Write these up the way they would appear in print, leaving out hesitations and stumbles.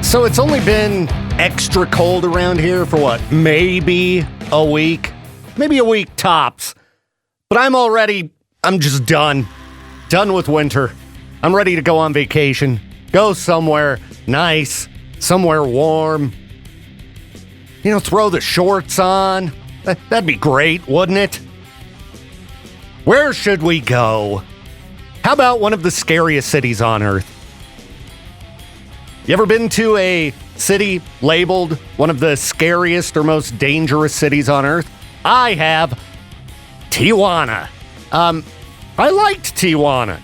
So it's only been extra cold around here for what? Maybe a week? Maybe a week tops. But I'm just done. Done with winter. I'm ready to go on vacation. Go somewhere nice, somewhere warm. You know, throw the shorts on. That'd be great, wouldn't it? Where should we go? How about one of the scariest cities on Earth? You ever been to a city labeled one of the scariest or most dangerous cities on Earth? I have. Tijuana. I liked Tijuana.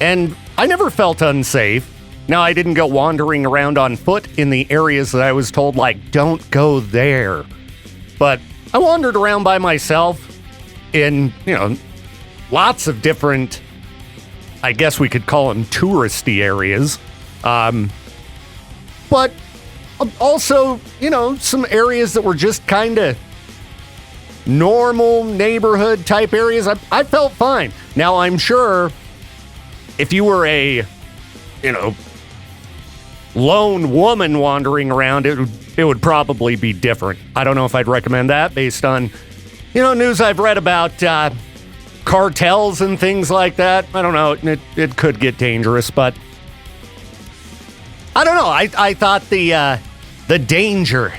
And I never felt unsafe. Now, I didn't go wandering around on foot in the areas that I was told, like, don't go there. But I wandered around by myself in, lots of different, I guess we could call them touristy areas. But also, some areas that were just kind of normal neighborhood type areas. I felt fine. Now, I'm sure if you were a, lone woman wandering around, it would probably be different. I don't know if I'd recommend that based on, news I've read about cartels and things like that. I don't know. It could get dangerous, but I don't know. I thought the danger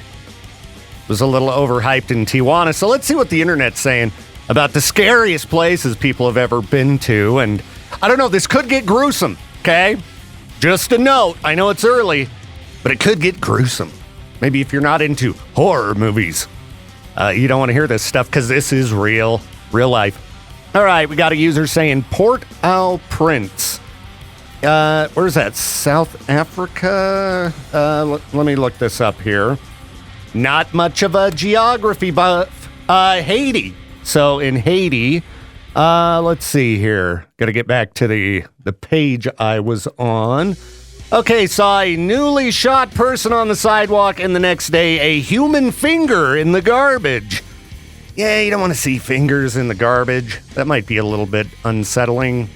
was a little overhyped in Tijuana. So let's see what the internet's saying about the scariest places people have ever been to. And I don't know, this could get gruesome, okay? Just a note. I know it's early, but it could get gruesome. Maybe if you're not into horror movies, you don't want to hear this stuff because this is real life. All right, we got a user saying Port-au-Prince. Where's that? South Africa? Let me look this up here. Not much of a geography buff. Haiti. So in Haiti, let's see here. Got to get back to the page I was on. Okay, saw a newly shot person on the sidewalk, and the next day, a human finger in the garbage. Yeah, you don't want to see fingers in the garbage. That might be a little bit unsettling.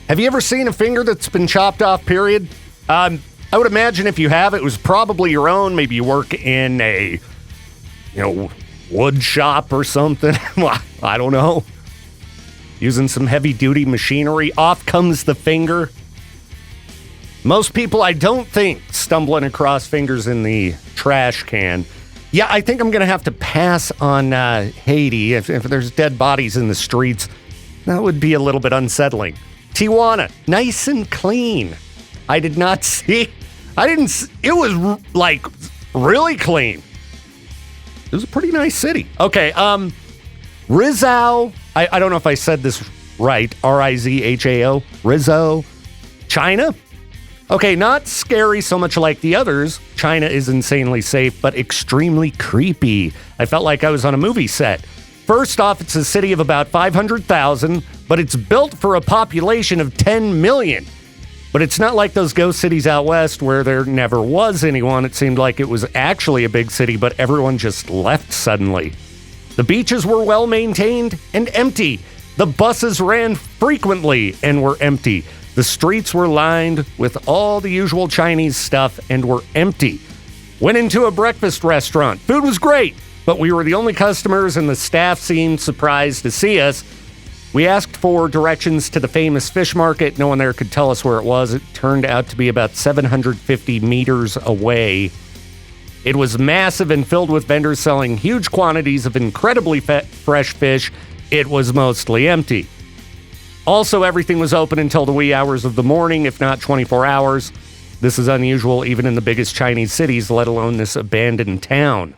Have you ever seen a finger that's been chopped off, period? I would imagine if you have, it was probably your own. Maybe you work in a, wood shop or something. I don't know. Using some heavy-duty machinery. Off comes the finger. Most people, I don't think, stumbling across fingers in the trash can. Yeah, I think I'm going to have to pass on Haiti. If there's dead bodies in the streets, that would be a little bit unsettling. Tijuana, nice and clean. I didn't, it was like really clean. It was a pretty nice city. Okay, Rizzo, I don't know if I said this right, Rizhao, Rizzo, China. Okay, not scary so much like the others. China is insanely safe, but extremely creepy. I felt like I was on a movie set. First off, it's a city of about 500,000, but it's built for a population of 10 million. But it's not like those ghost cities out west where there never was anyone. It seemed like it was actually a big city, but everyone just left suddenly. The beaches were well maintained and empty. The buses ran frequently and were empty. The streets were lined with all the usual Chinese stuff and were empty. Went into a breakfast restaurant. Food was great, but we were the only customers and the staff seemed surprised to see us. We asked for directions to the famous fish market. No one there could tell us where it was. It turned out to be about 750 meters away. It was massive and filled with vendors selling huge quantities of incredibly fresh fish. It was mostly empty. Also, everything was open until the wee hours of the morning, if not 24 hours. This is unusual even in the biggest Chinese cities, let alone this abandoned town.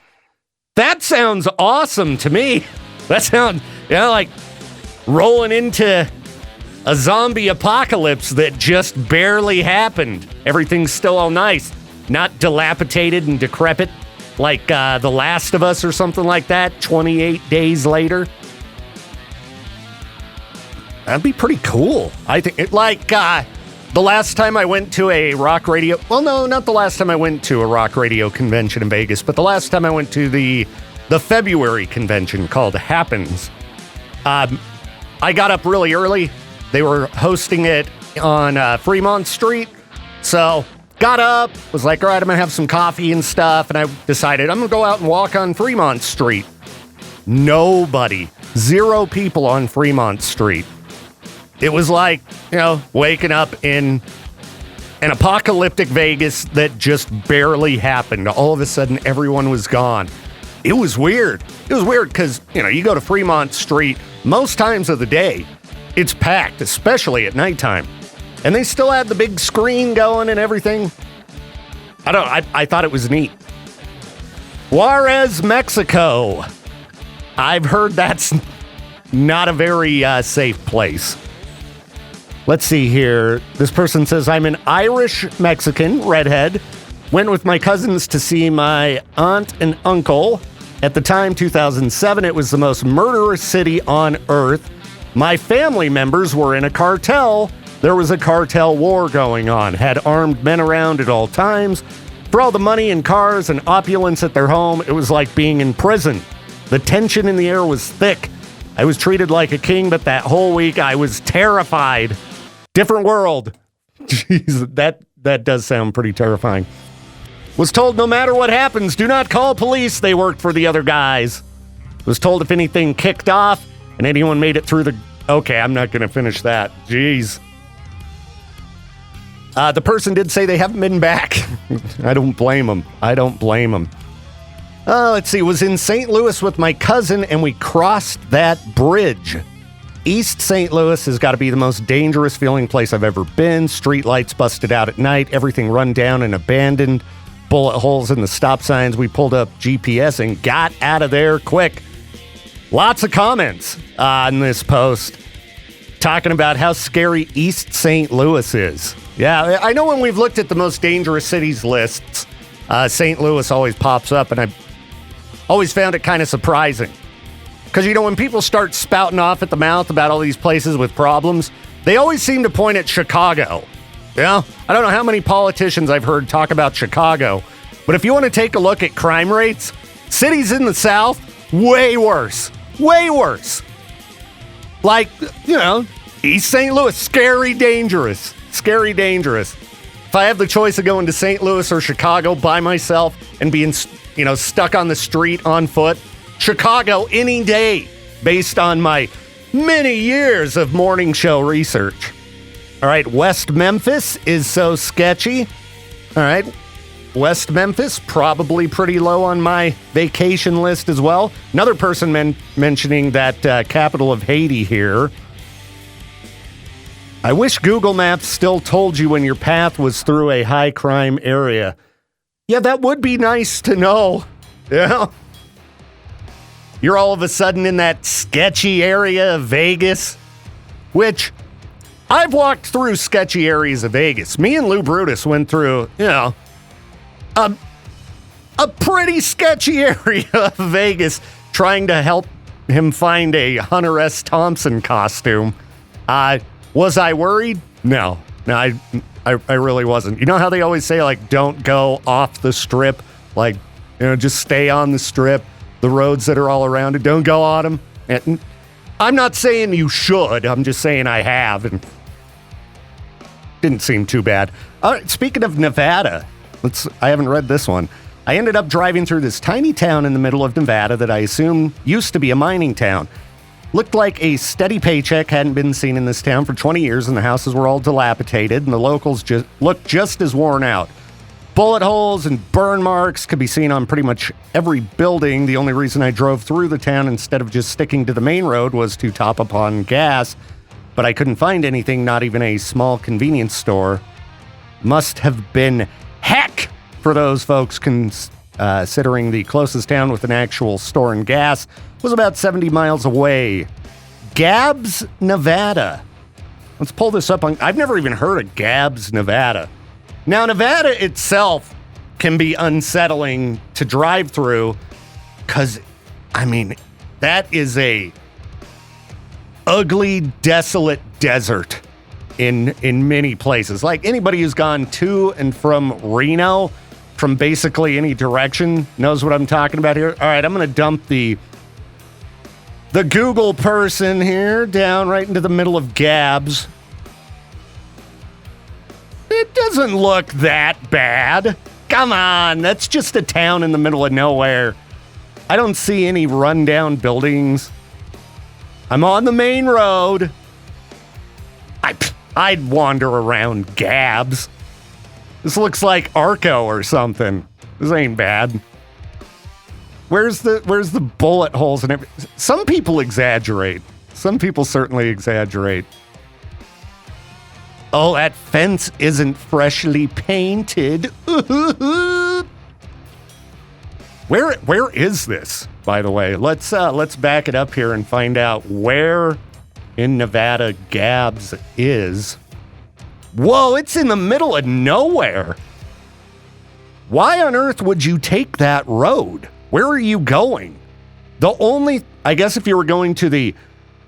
That sounds awesome to me. That sounds, like rolling into a zombie apocalypse that just barely happened. Everything's still all nice. Not dilapidated and decrepit like The Last of Us or something like that 28 days later. That'd be pretty cool. I think the last time I went to a rock radio, well, no, not the last time I went to a rock radio convention in Vegas, but the last time I went to the February convention called Happens. I got up really early. They were hosting it on Fremont Street. So Got up, was like, all right, I'm going to have some coffee and stuff. And I decided I'm going to go out and walk on Fremont Street. Nobody. 0 people on Fremont Street. It was like, waking up in an apocalyptic Vegas that just barely happened. All of a sudden, everyone was gone. It was weird. It was weird because, you go to Fremont Street most times of the day, it's packed, especially at nighttime. And they still had the big screen going and everything. I thought it was neat. Juarez, Mexico. I've heard that's not a very safe place. Let's see here. This person says, I'm an Irish Mexican, redhead. Went with my cousins to see my aunt and uncle. At the time, 2007, it was the most murderous city on earth. My family members were in a cartel. There was a cartel war going on. Had armed men around at all times. For all the money and cars and opulence at their home, it was like being in prison. The tension in the air was thick. I was treated like a king, but that whole week I was terrified. Different world. Jeez, that does sound pretty terrifying. Was told no matter what happens, do not call police. They worked for the other guys. Was told if anything kicked off and anyone made it through the... Okay, I'm not going to finish that. Jeez. The person did say they haven't been back. I don't blame them. Let's see. Was in St. Louis with my cousin, and we crossed that bridge. East St. Louis has got to be the most dangerous feeling place I've ever been. Street lights busted out at night. Everything run down and abandoned. Bullet holes in the stop signs. We pulled up GPS and got out of there quick. Lots of comments on this post talking about how scary East St. Louis is. Yeah, I know when we've looked at the most dangerous cities lists, St. Louis always pops up, and I've always found it kind of surprising. Because, when people start spouting off at the mouth about all these places with problems, they always seem to point at Chicago. I don't know how many politicians I've heard talk about Chicago, but if you want to take a look at crime rates, cities in the South, way worse. Way worse. Like, East St. Louis, scary dangerous. Scary dangerous. If I have the choice of going to St. Louis or Chicago by myself and being, stuck on the street on foot, Chicago any day, based on my many years of morning show research. All right, West Memphis is so sketchy. All right, West Memphis, probably pretty low on my vacation list as well. Another person mentioning that capital of Haiti here. I wish Google Maps still told you when your path was through a high crime area. Yeah, that would be nice to know. Yeah. You're all of a sudden in that sketchy area of Vegas, which I've walked through sketchy areas of Vegas. Me and Lou Brutus went through, a pretty sketchy area of Vegas trying to help him find a Hunter S. Thompson costume. Was I worried? No, I really wasn't. You know how they always say, like, don't go off the strip? Like, just stay on the strip. The roads that are all around it, don't go on them. And I'm not saying you should. I'm just saying I have, and didn't seem too bad. Speaking of Nevada, I haven't read this one. I ended up driving through this tiny town in the middle of Nevada that I assume used to be a mining town. Looked like a steady paycheck hadn't been seen in this town for 20 years, and the houses were all dilapidated, and the locals looked just as worn out. Bullet holes and burn marks could be seen on pretty much every building. The only reason I drove through the town instead of just sticking to the main road was to top up on gas, but I couldn't find anything, not even a small convenience store. Must have been heck for those folks, considering the closest town with an actual store and gas was about 70 miles away. Gabbs, Nevada. Let's pull this up on... I've never even heard of Gabbs, Nevada. Now, Nevada itself can be unsettling to drive through because, that is a ugly, desolate desert in many places. Like, anybody who's gone to and from Reno, from basically any direction, knows what I'm talking about here. All right, I'm going to dump the Google person here down right into the middle of Gabbs. It does doesn't look that bad. Come on, that's just a town in the middle of nowhere. I don't see any rundown buildings. I'm on the main road. I'd wander around Gabs. This looks like Arco or something. This ain't bad. Where's the bullet holes and everything? Some people exaggerate. Some people certainly exaggerate. Oh, that fence isn't freshly painted. Where is this, by the way? Let's back it up here and find out where in Nevada Gabs is. Whoa, it's in the middle of nowhere. Why on earth would you take that road? Where are you going? I guess if you were going to the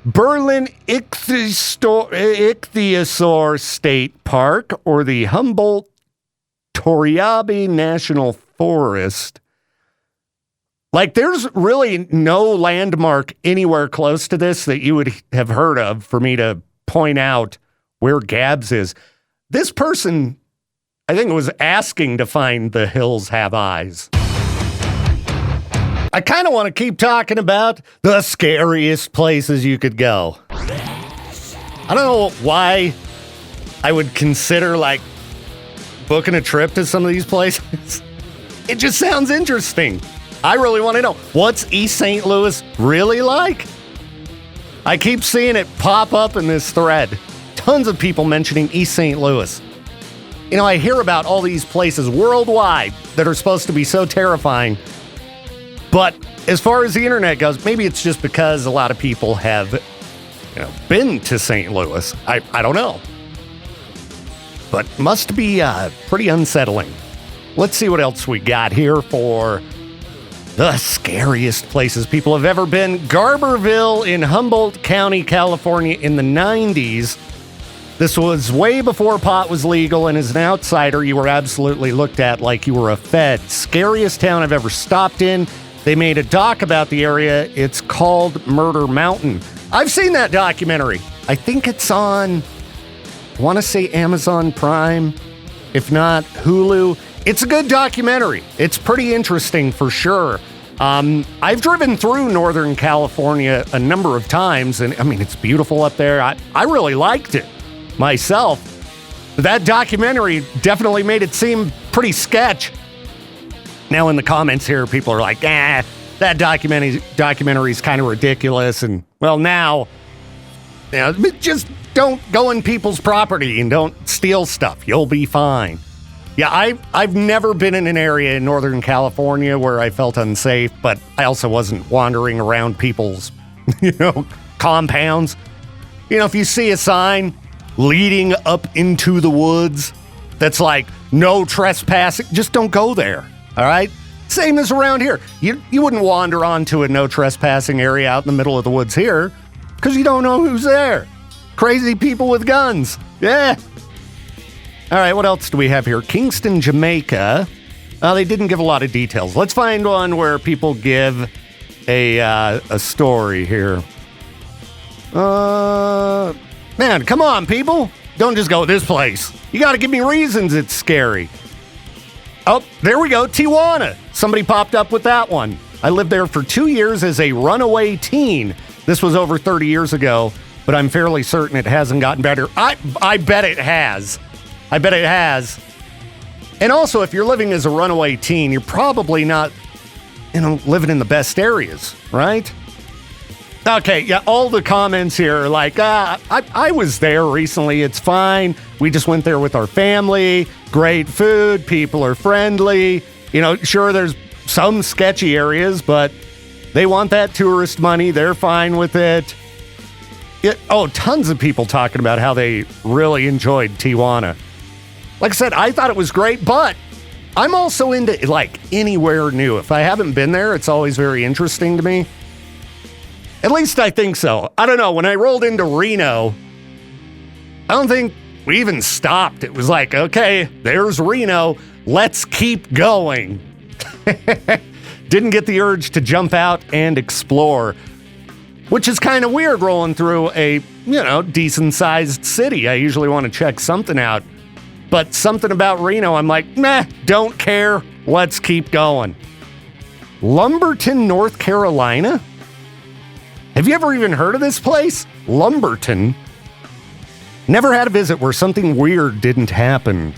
Berlin Ichthyosaur State Park or the Humboldt-Toiyabe National Forest, like there's really no landmark anywhere close to this that you would have heard of for me to point out where Gabs is. This person, I think, was asking to find the hills have eyes. I kind of want to keep talking about the scariest places you could go. I don't know why I would consider like booking a trip to some of these places. It just sounds interesting. I really want to know, what's East St. Louis really like? I keep seeing it pop up in this thread. Tons of people mentioning East St. Louis. You know, I hear about all these places worldwide that are supposed to be so terrifying. But as far as the internet goes, maybe it's just because a lot of people have, been to St. Louis. I don't know. But must be pretty unsettling. Let's see what else we got here for the scariest places people have ever been. Garberville in Humboldt County, California in the 90s. This was way before pot was legal, and as an outsider, you were absolutely looked at like you were a Fed. Scariest town I've ever stopped in. They made a doc about the area. It's called Murder Mountain. I've seen that documentary. I think it's on, I want to say Amazon Prime, if not Hulu. It's a good documentary. It's pretty interesting for sure. I've driven through Northern California a number of times, and I mean, it's beautiful up there. I really liked it myself. But that documentary definitely made it seem pretty sketch. Now in the comments here, people are like, that documentary is kind of ridiculous. And well, now, just don't go in people's property and don't steal stuff. You'll be fine. Yeah, I've never been in an area in Northern California where I felt unsafe, but I also wasn't wandering around people's, compounds. If you see a sign leading up into the woods that's like, no trespassing, just don't go there. All right? Same as around here. You wouldn't wander onto a no trespassing area out in the middle of the woods here because you don't know who's there. Crazy people with guns. Yeah. All right, what else do we have here? Kingston, Jamaica. They didn't give a lot of details. Let's find one where people give a story here. Man, come on, people. Don't just go this place. You got to give me reasons it's scary. Oh, there we go. Tijuana. Somebody popped up with that one. I lived there for 2 years as a runaway teen. This was over 30 years ago, but I'm fairly certain it hasn't gotten better. I bet it has. I bet it has. And also, if you're living as a runaway teen, you're probably not, living in the best areas, right? Okay, yeah, all the comments here are like, I was there recently. It's fine. We just went there with our family. Great food. People are friendly. Sure, there's some sketchy areas, but they want that tourist money. They're fine with it. Tons of people talking about how they really enjoyed Tijuana. Like I said, I thought it was great, but I'm also into, anywhere new. If I haven't been there, it's always very interesting to me. At least I think so. I don't know. When I rolled into Reno, I don't think we even stopped. It was like, okay, there's Reno. Let's keep going. Didn't get the urge to jump out and explore, which is kind of weird rolling through a, decent-sized city. I usually want to check something out But something about Reno, I'm like, meh, don't care. Let's keep going. Lumberton, North Carolina? Have you ever even heard of this place? Lumberton? Never had a visit where something weird didn't happen.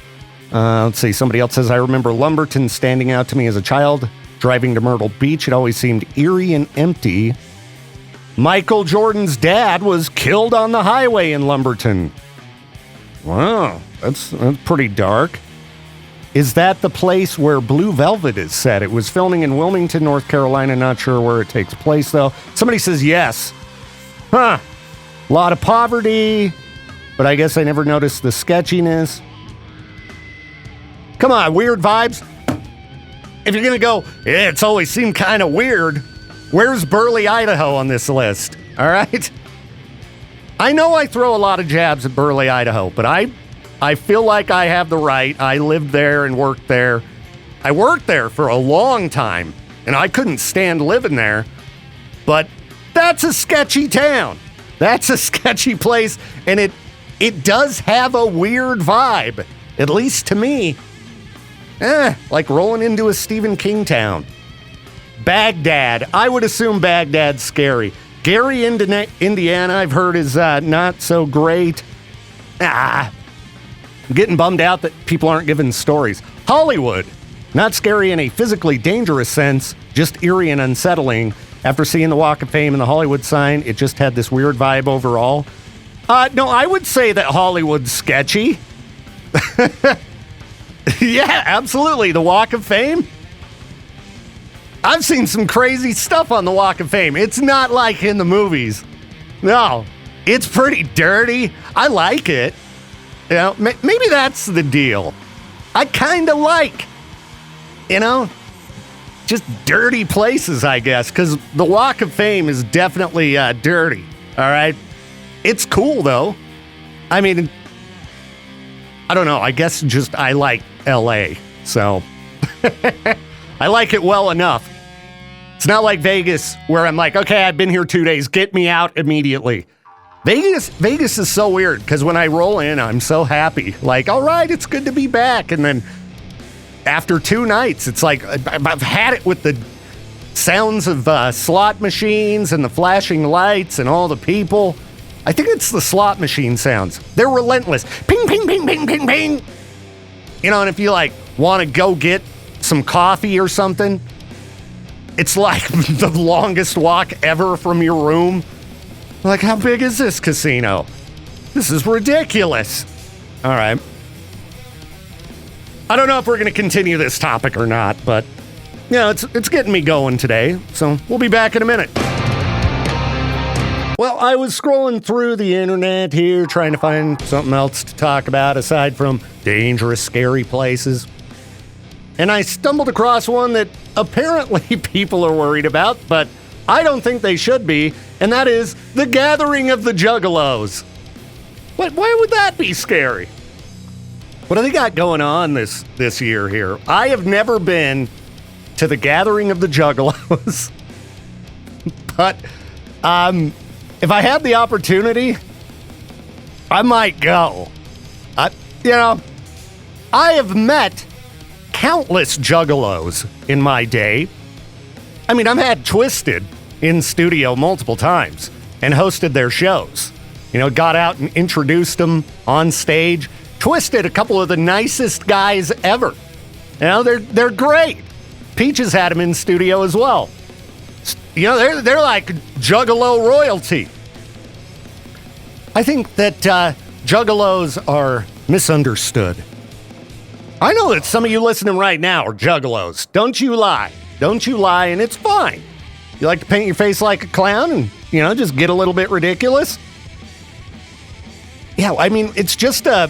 Let's see, somebody else says, I remember Lumberton standing out to me as a child. Driving to Myrtle Beach, it always seemed eerie and empty. Michael Jordan's dad was killed on the highway in Lumberton. Wow, that's pretty dark. Is that the place where Blue Velvet is set? It was filming in Wilmington, North Carolina. Not sure where it takes place, though. Somebody says yes. Huh. A lot of poverty, but I guess I never noticed the sketchiness. Come on, weird vibes. If you're going to go, yeah, it's always seemed kind of weird, where's Burley, Idaho on this list? All right? I know I throw a lot of jabs at Burley, Idaho, but I feel like I have the right. I lived there and worked there. I worked there for a long time, and I couldn't stand living there. But that's a sketchy town. That's a sketchy place, and it does have a weird vibe, at least to me. Like rolling into a Stephen King town. Baghdad. I would assume Baghdad's scary. Gary, Indiana, I've heard is not so great. I'm getting bummed out that people aren't giving stories. Hollywood. Not scary in a physically dangerous sense, just eerie and unsettling. After seeing the Walk of Fame and the Hollywood sign, it just had this weird vibe overall. No, I would say that Hollywood's sketchy. Yeah, absolutely. The Walk of Fame. I've seen some crazy stuff on the Walk of Fame. It's not like in the movies. No, it's pretty dirty. I like it. You know, maybe that's the deal. I kind of like, just dirty places, I guess, because the Walk of Fame is definitely dirty. All right. It's cool, though. I mean, I don't know. I guess just I like LA, so I like it well enough. It's not like Vegas where I'm like, okay, I've been here 2 days. Get me out immediately. Vegas is so weird because when I roll in, I'm so happy. Like, all right, it's good to be back. And then after 2 nights, it's like I've had it with the sounds of slot machines and the flashing lights and all the people. I think it's the slot machine sounds. They're relentless. Ping, ping, ping, ping, ping, ping. And if you want to go get some coffee or something, it's like the longest walk ever from your room. Like, how big is this casino? This is ridiculous. All right. I don't know if we're going to continue this topic or not, but it's getting me going today. So we'll be back in a minute. Well, I was scrolling through the internet here, trying to find something else to talk about aside from dangerous, scary places. And I stumbled across one that apparently people are worried about, but I don't think they should be, and that is the Gathering of the Juggalos. Why would that be scary? What do they got going on this year here? I have never been to the Gathering of the Juggalos, but if I had the opportunity, I might go. I have met countless juggalos in my day. I mean, I've had Twisted in studio multiple times and hosted their shows. Got out and introduced them on stage. Twisted, a couple of the nicest guys ever. They're great. Peaches had them in studio as well. They're like juggalo royalty. I think that juggalos are misunderstood. I know that some of you listening right now are juggalos. Don't you lie. Don't you lie, and it's fine. You like to paint your face like a clown and, just get a little bit ridiculous? Yeah, I mean, it's just a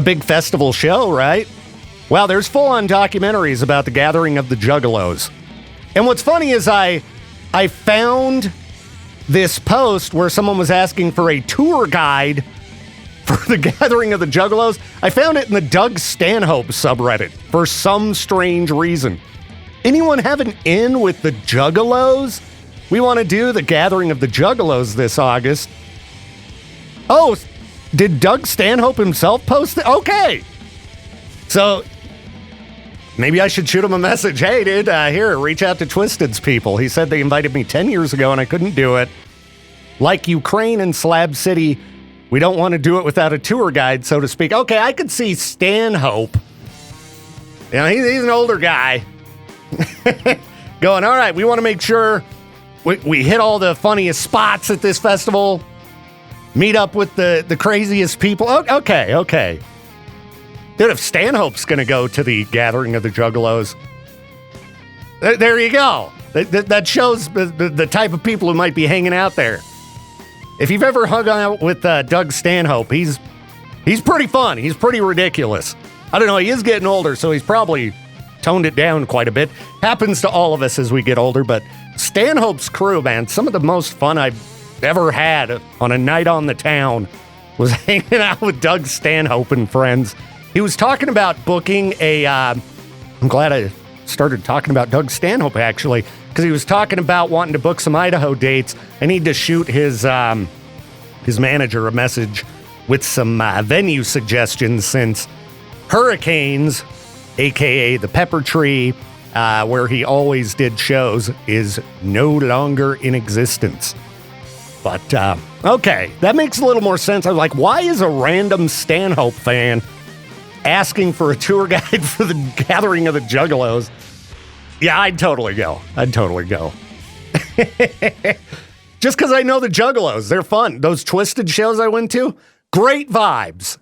big festival show, right? Well, there's full-on documentaries about the Gathering of the Juggalos. And what's funny is I found this post where someone was asking for a tour guide for the Gathering of the Juggalos. I found it in the Doug Stanhope subreddit for some strange reason. Anyone have an in with the Juggalos? We want to do the Gathering of the Juggalos this August. Oh, did Doug Stanhope himself post it? Okay. So maybe I should shoot him a message. Hey, dude, here, reach out to Twisted's people. He said they invited me 10 years ago and I couldn't do it. Like Ukraine and Slab City, we don't want to do it without a tour guide, so to speak. Okay, I could see Stanhope. You know, he's an older guy. Going, all right, we want to make sure we hit all the funniest spots at this festival. Meet up with the craziest people. Okay. Dude, if Stanhope's going to go to the Gathering of the Juggalos, there you go. That shows the type of people who might be hanging out there. If you've ever hung out with Doug Stanhope, he's pretty fun. He's pretty ridiculous. I don't know, he is getting older, so he's probably toned it down quite a bit. Happens to all of us as we get older, but Stanhope's crew, man, some of the most fun I've ever had on a night on the town was hanging out with Doug Stanhope and friends. He was talking about booking I'm glad I started talking about Doug Stanhope, actually, because he was talking about wanting to book some Idaho dates. I need to shoot his manager a message with some venue suggestions, since Hurricanes, a.k.a. the Pepper Tree, where he always did shows, is no longer in existence. But, okay, that makes a little more sense. I was like, why is a random Stanhope fan asking for a tour guide for the Gathering of the Juggalos? Yeah, I'd totally go. Just because I know the Juggalos. They're fun. Those Twisted shows I went to, great vibes.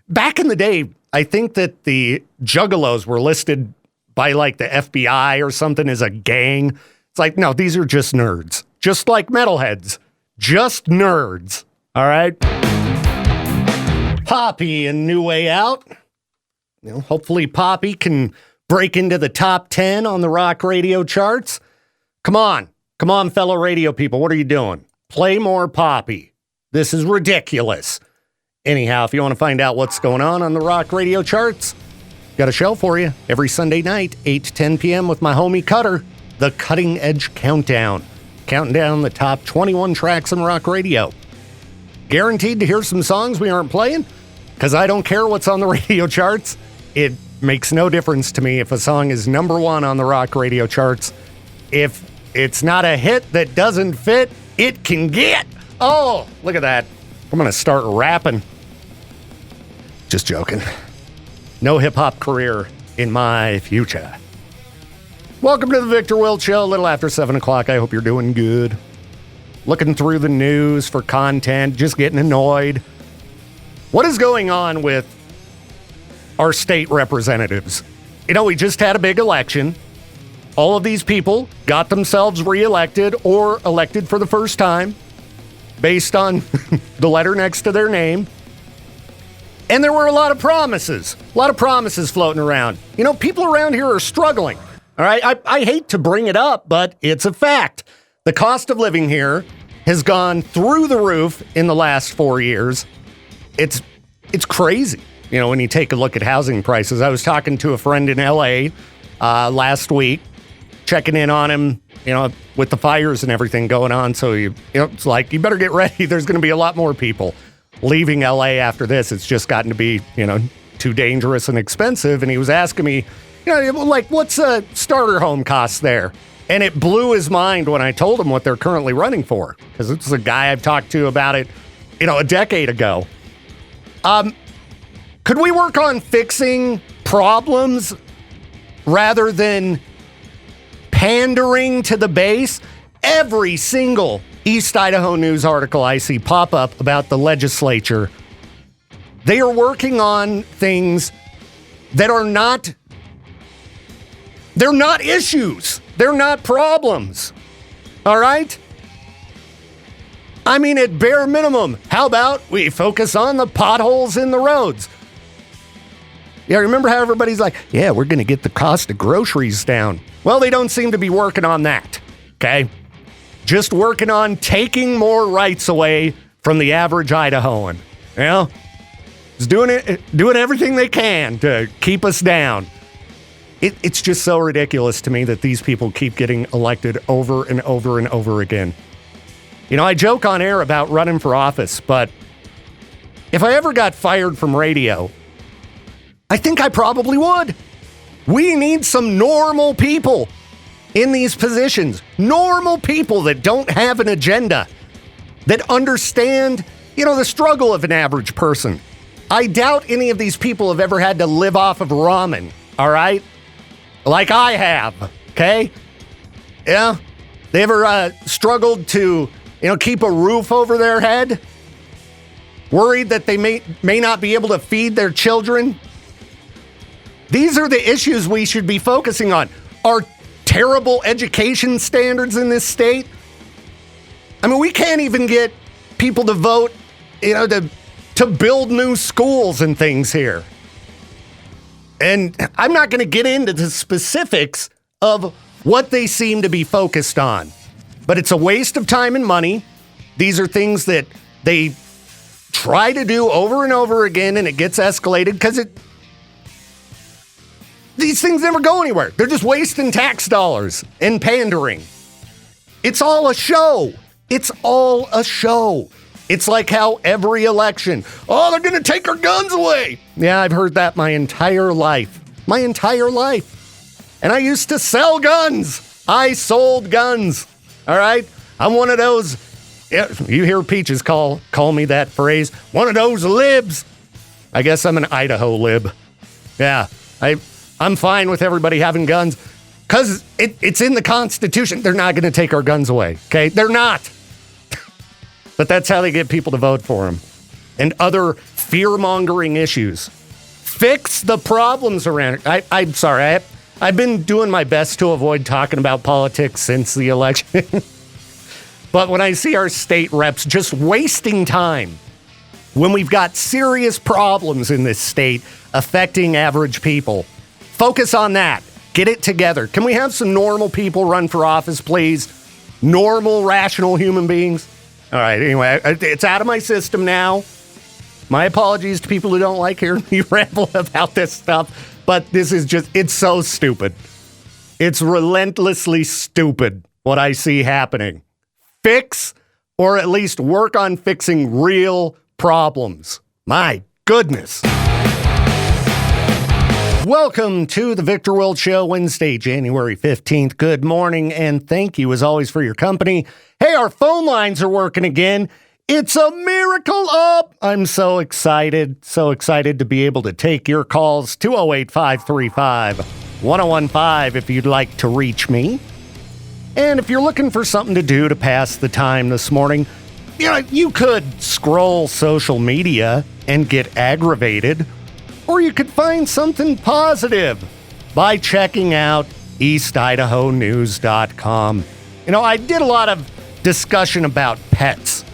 Back in the day, I think that the Juggalos were listed by like the FBI or something as a gang. It's like, no, these are just nerds. Just like metalheads. Just nerds. All right? Poppy and New Way Out. You know, hopefully Poppy can break into the top 10 on the rock radio charts. Come on, fellow radio people. What are you doing? Play more Poppy. This is ridiculous. Anyhow, if you want to find out what's going on the rock radio charts, got a show for you every Sunday night, 8 to 10 p.m. with my homie Cutter, the Cutting Edge Countdown. Counting down the top 21 tracks in rock radio. Guaranteed to hear some songs we aren't playing, because I don't care what's on the radio charts. It makes no difference to me if a song is number one on the rock radio charts. If it's not a hit that doesn't fit, it can get. Oh, look at that. I'm going to start rapping. Just joking. No hip-hop career in my future. Welcome to the Victor Wilt Show, a little after 7 o'clock. I hope you're doing good. Looking through the news for content, just getting annoyed. What is going on with our state representatives? You know, we just had a big election. All of these people got themselves reelected or elected for the first time based on the letter next to their name. And there were a lot of promises floating around. You know, people around here are struggling. All right, I hate to bring it up, but it's a fact. The cost of living here has gone through the roof in the last 4 years. It's crazy. You know, when you take a look at housing prices. I was talking to a friend in LA last week, checking in on him, you know, with the fires and everything going on. So, it's like, you better get ready. There's going to be a lot more people leaving LA after this. It's just gotten to be, too dangerous and expensive. And he was asking me, like, what's a starter home cost there? And it blew his mind when I told him what they're currently running for, because it's a guy I've talked to about it, a decade ago. Could we work on fixing problems rather than pandering to the base? Every single East Idaho News article I see pop up about the legislature, they are working on things that are not, they're not issues. They're not problems. All right? I mean, at bare minimum, how about we focus on the potholes in the roads? Yeah, remember how everybody's like, yeah, we're going to get the cost of groceries down. Well, they don't seem to be working on that, okay? Just working on taking more rights away from the average Idahoan. Just doing everything they can to keep us down. It's just so ridiculous to me that these people keep getting elected over and over and over again. I joke on air about running for office, but if I ever got fired from radio, I think I probably would. We need some normal people in these positions. Normal people that don't have an agenda, that understand, the struggle of an average person. I doubt any of these people have ever had to live off of ramen, all right? Like I have, okay? Yeah? They ever struggled to, keep a roof over their head? Worried that they may not be able to feed their children? These are the issues we should be focusing on. Our terrible education standards in this state. I mean, we can't even get people to vote, to build new schools and things here. And I'm not going to get into the specifics of what they seem to be focused on. But it's a waste of time and money. These are things that they try to do over and over again, and it gets escalated because these things never go anywhere. They're just wasting tax dollars and pandering. It's all a show. It's all a show. It's like how every election, they're going to take our guns away. Yeah, I've heard that my entire life. My entire life. And I used to sell guns. I sold guns. All right? I'm one of those, you hear Peaches call me that phrase, one of those libs. I guess I'm an Idaho lib. Yeah, I'm fine with everybody having guns because it's in the Constitution. They're not going to take our guns away, okay? They're not. But that's how they get people to vote for them. And other fear-mongering issues. Fix the problems around it. I'm sorry. I've been doing my best to avoid talking about politics since the election. But when I see our state reps just wasting time when we've got serious problems in this state affecting average people, focus on that. Get it together. Can we have some normal people run for office, please? Normal, rational human beings? All right, anyway, it's out of my system now. My apologies to people who don't like hearing me ramble about this stuff, but this is it's so stupid. It's relentlessly stupid what I see happening. Fix, or at least work on fixing real problems. My goodness. Welcome to the Victor World Show, Wednesday, January 15th. Good morning, and thank you, as always, for your company. Hey, our phone lines are working again. It's a miracle up. I'm so excited to be able to take your calls. 208-535-1015 if you'd like to reach me. And if you're looking for something to do to pass the time this morning, you could scroll social media and get aggravated. Or you could find something positive by checking out eastidahonews.com. I did a lot of discussion about pets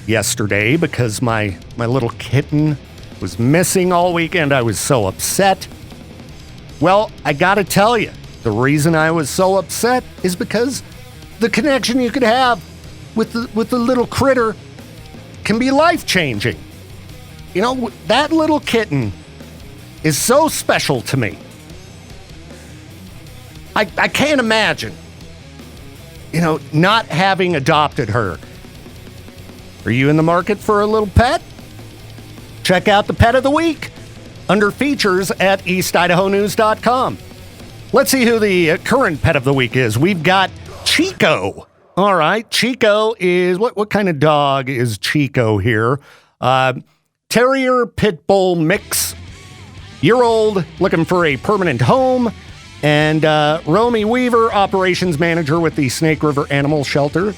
yesterday because my little kitten was missing all weekend. I was so upset. Well, I gotta tell you, the reason I was so upset is because the connection you could have with the little critter can be life-changing. That little kitten is so special to me. I can't imagine, not having adopted her. Are you in the market for a little pet? Check out the Pet of the Week under features at eastidahonews.com. Let's see who the current Pet of the Week is. We've got Chico. All right, Chico is, what kind of dog is Chico here? Terrier Pit Bull mix. Year-old, looking for a permanent home. And Romy Weaver, operations manager with the Snake River Animal Shelter,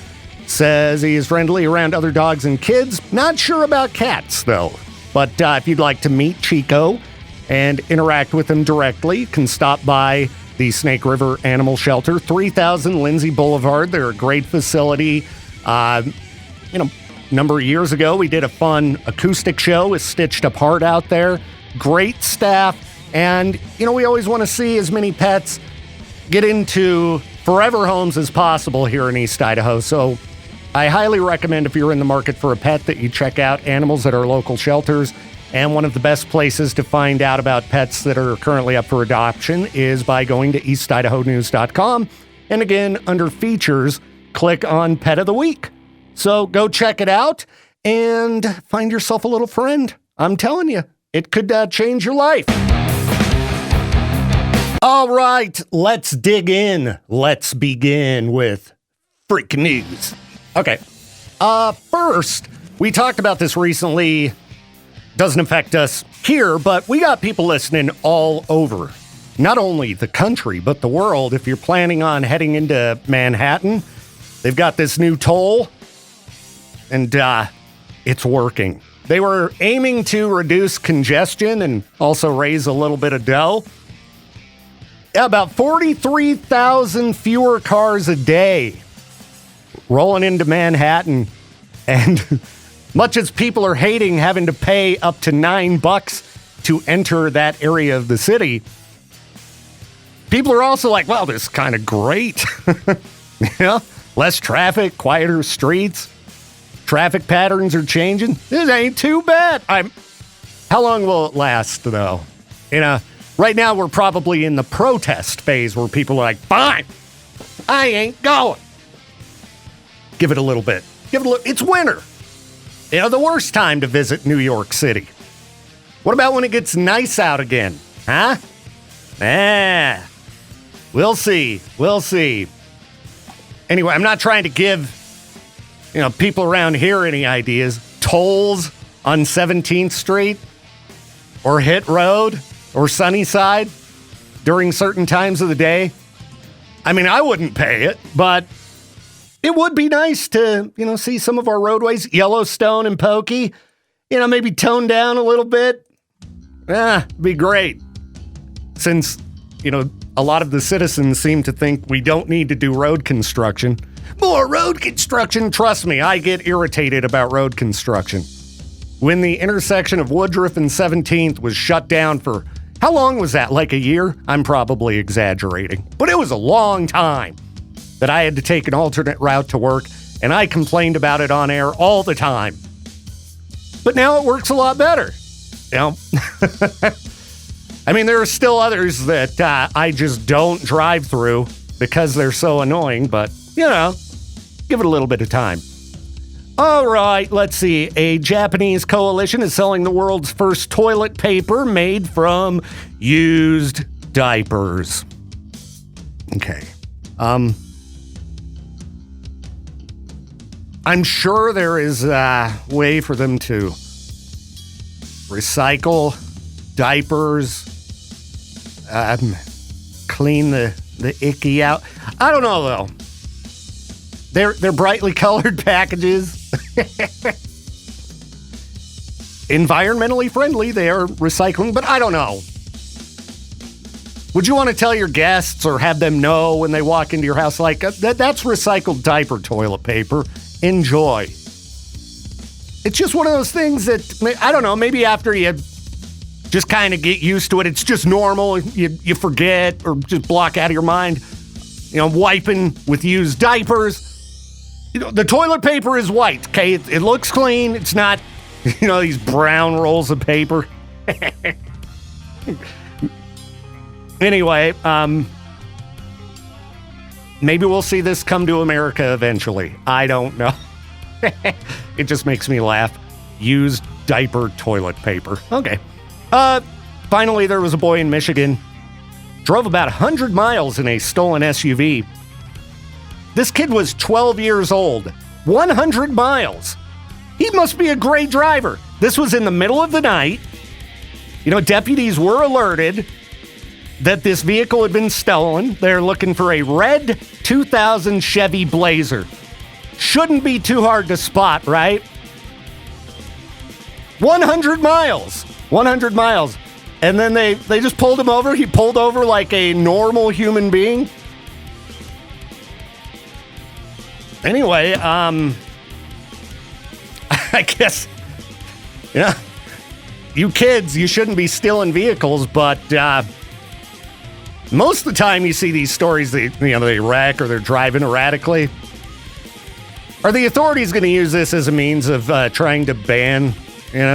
says he is friendly around other dogs and kids. Not sure about cats, though. But if you'd like to meet Chico and interact with him directly, you can stop by the Snake River Animal Shelter, 3000 Lindsay Boulevard. They're a great facility. Number of years ago, we did a fun acoustic show with Stitched Apart out there. Great staff, and, we always want to see as many pets get into forever homes as possible here in East Idaho, so I highly recommend if you're in the market for a pet that you check out animals at our local shelters, and one of the best places to find out about pets that are currently up for adoption is by going to eastidahonews.com, and again, under features, click on Pet of the Week. So go check it out, and find yourself a little friend. I'm telling you. It could change your life. All right, let's dig in. Let's begin with freak news. Okay. First, we talked about this recently. Doesn't affect us here, but we got people listening all over. Not only the country, but the world. If you're planning on heading into Manhattan, they've got this new toll, and it's working. They were aiming to reduce congestion and also raise a little bit of dough. About 43,000 fewer cars a day rolling into Manhattan. And much as people are hating having to pay up to $9 to enter that area of the city, people are also like, well, this is kind of great. Less traffic, quieter streets. Traffic patterns are changing. This ain't too bad. How long will it last, though? Right now, we're probably in the protest phase where people are like, fine, I ain't going. Give it a little bit. It's winter. The worst time to visit New York City. What about when it gets nice out again? Huh? We'll see. Anyway, I'm not trying to give, people around here any ideas. Tolls on 17th Street or Hit Road or Sunnyside during certain times of the day. I mean, I wouldn't pay it, but it would be nice to, see some of our roadways, Yellowstone and Pokey, maybe toned down a little bit. Be great. Since, a lot of the citizens seem to think we don't need to do road construction. More road construction. Trust me, I get irritated about road construction. When the intersection of Woodruff and 17th was shut down for, how long was that? Like a year? I'm probably exaggerating. But it was a long time that I had to take an alternate route to work, and I complained about it on air all the time. But now it works a lot better. I mean, there are still others that I just don't drive through because they're so annoying, but, give it a little bit of time. All right, let's see. A Japanese coalition is selling the world's first toilet paper made from used diapers. Okay. I'm sure there is a way for them to recycle diapers, clean the icky out. I don't know, though. They're brightly colored packages. Environmentally friendly, they are recycling, but I don't know. Would you want to tell your guests or have them know when they walk into your house, like, that's recycled diaper toilet paper? Enjoy. It's just one of those things that, I don't know, maybe after you just kind of get used to it, it's just normal. You forget or just block out of your mind. Wiping with used diapers. The toilet paper is white, okay? It looks clean. It's not, these brown rolls of paper. Anyway, maybe we'll see this come to America eventually. I don't know. It just makes me laugh. Used diaper toilet paper. Okay. Finally, there was a boy in Michigan. Drove about 100 miles in a stolen SUV. This kid was 12 years old. 100 miles. He must be a great driver. This was in the middle of the night. Deputies were alerted that this vehicle had been stolen. They're looking for a red 2000 Chevy Blazer. Shouldn't be too hard to spot, right? 100 miles. 100 miles. And then they just pulled him over. He pulled over like a normal human being. Anyway, I guess, you kids, you shouldn't be stealing vehicles, but most of the time you see these stories, they wreck or they're driving erratically. Are the authorities going to use this as a means of trying to ban,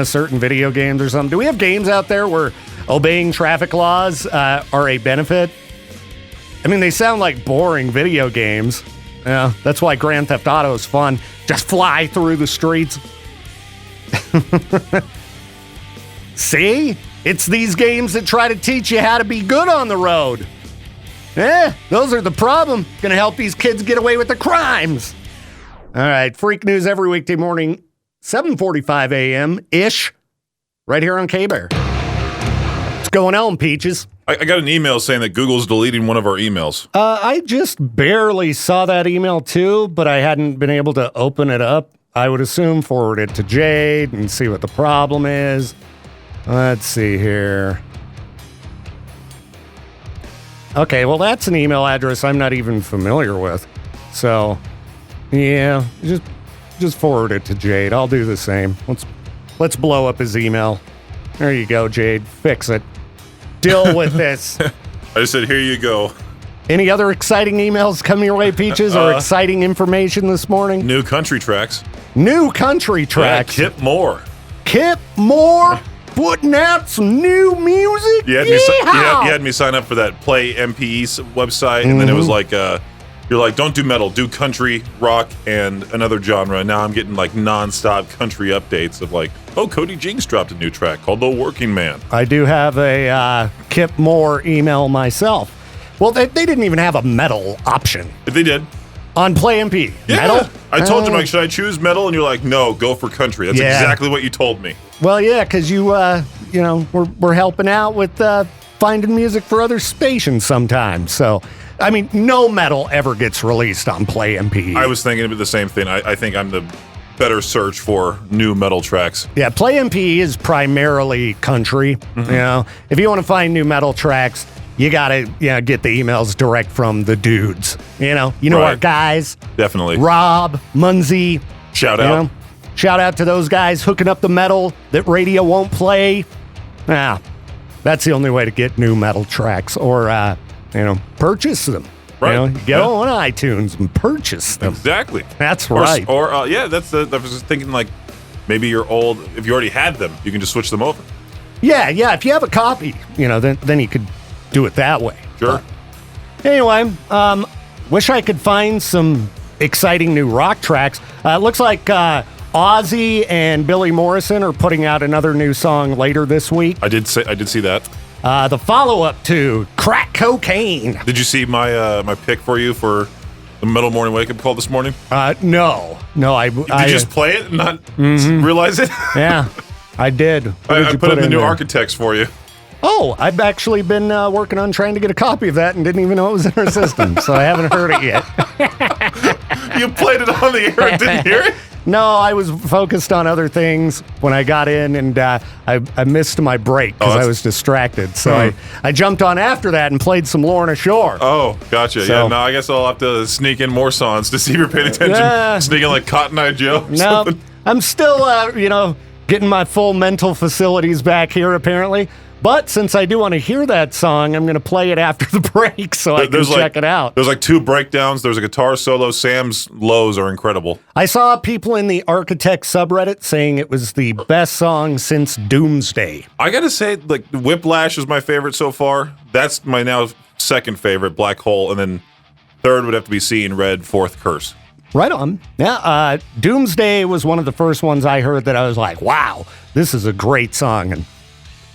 certain video games or something? Do we have games out there where obeying traffic laws are a benefit? I mean, they sound like boring video games. Yeah, that's why Grand Theft Auto is fun. Just fly through the streets. See? It's these games that try to teach you how to be good on the road. Those are the problem. Gonna help these kids get away with the crimes. All right, Freak News every weekday morning, 7:45 a.m.-ish, right here on K-Bear. What's going on, Peaches? I got an email saying that Google's deleting one of our emails. I just barely saw that email too, but I hadn't been able to open it up. I would assume forward it to Jade and see what the problem is. Let's see here. Okay, well, that's an email address I'm not even familiar with. So, yeah, just forward it to Jade. I'll do the same. Let's blow up his email. There you go, Jade. Fix it. Deal with this. I just said, here you go. Any other exciting emails coming your way, Peaches, or exciting information this morning? New country tracks. New country tracks. Yeah, Kip Moore. Kip Moore putting out some new music. You had me sign up for that Play MPE website, and then it was like, you're like, don't do metal, do country, rock, and another genre. Now I'm getting like nonstop country updates of like, oh, Cody Jinks dropped a new track called The Working Man. I do have a Kip Moore email myself. Well, they didn't even have a metal option. But they did. On Play MP. Yeah. Metal? I told you, like, should I choose metal? And you're like, no, go for country. That's exactly what you told me. Well, yeah, because we're helping out with finding music for other stations sometimes. So, I mean, no metal ever gets released on Play MP. I was thinking of the same thing. I think I'm the better search for new metal tracks. Yeah, Play MP is primarily country. Mm-hmm. You know, if you want to find new metal tracks, you gotta get the emails direct from the dudes. You know right. Our guys. Definitely. Rob, Munzie. Shout out. Shout out to those guys hooking up the metal that radio won't play. That's the only way to get new metal tracks, or purchase them. Right. Get on iTunes and purchase them. Exactly. That's right. I was just thinking, like, maybe you're old. If you already had them, you can just switch them over. Yeah. If you have a copy, then you could do it that way. Sure. But anyway, wish I could find some exciting new rock tracks. Looks like Ozzy and Billy Morrison are putting out another new song later this week. I did see that. The follow-up to Crack Cocaine. Did you see my pick for you for the Metal Morning Wake Up Call this morning? No. Did you just play it and not realize it? Yeah, I did. I put in the new Architects for you. Oh, I've actually been working on trying to get a copy of that and didn't even know it was in our system, so I haven't heard it yet. You played it on the air and didn't hear it? No, I was focused on other things when I got in, and I missed my break because I was distracted. So I jumped on after that and played some Lorna Shore. Oh, gotcha. So, yeah, no, I guess I'll have to sneak in more songs to see if you're paying attention. Sneak in like Cotton Eye Joe or something. I'm still, getting my full mental facilities back here, apparently. But since I do want to hear that song, I'm going to play it after the break so I can check it out. There's like 2 breakdowns. There's a guitar solo. Sam's lows are incredible. I saw people in the Architect subreddit saying it was the best song since Doomsday. I got to say, like, Whiplash is my favorite so far. That's my now second favorite, Black Hole. And then third would have to be Seeing Red, fourth Curse. Right on. Yeah, Doomsday was one of the first ones I heard that I was like, wow, this is a great song. And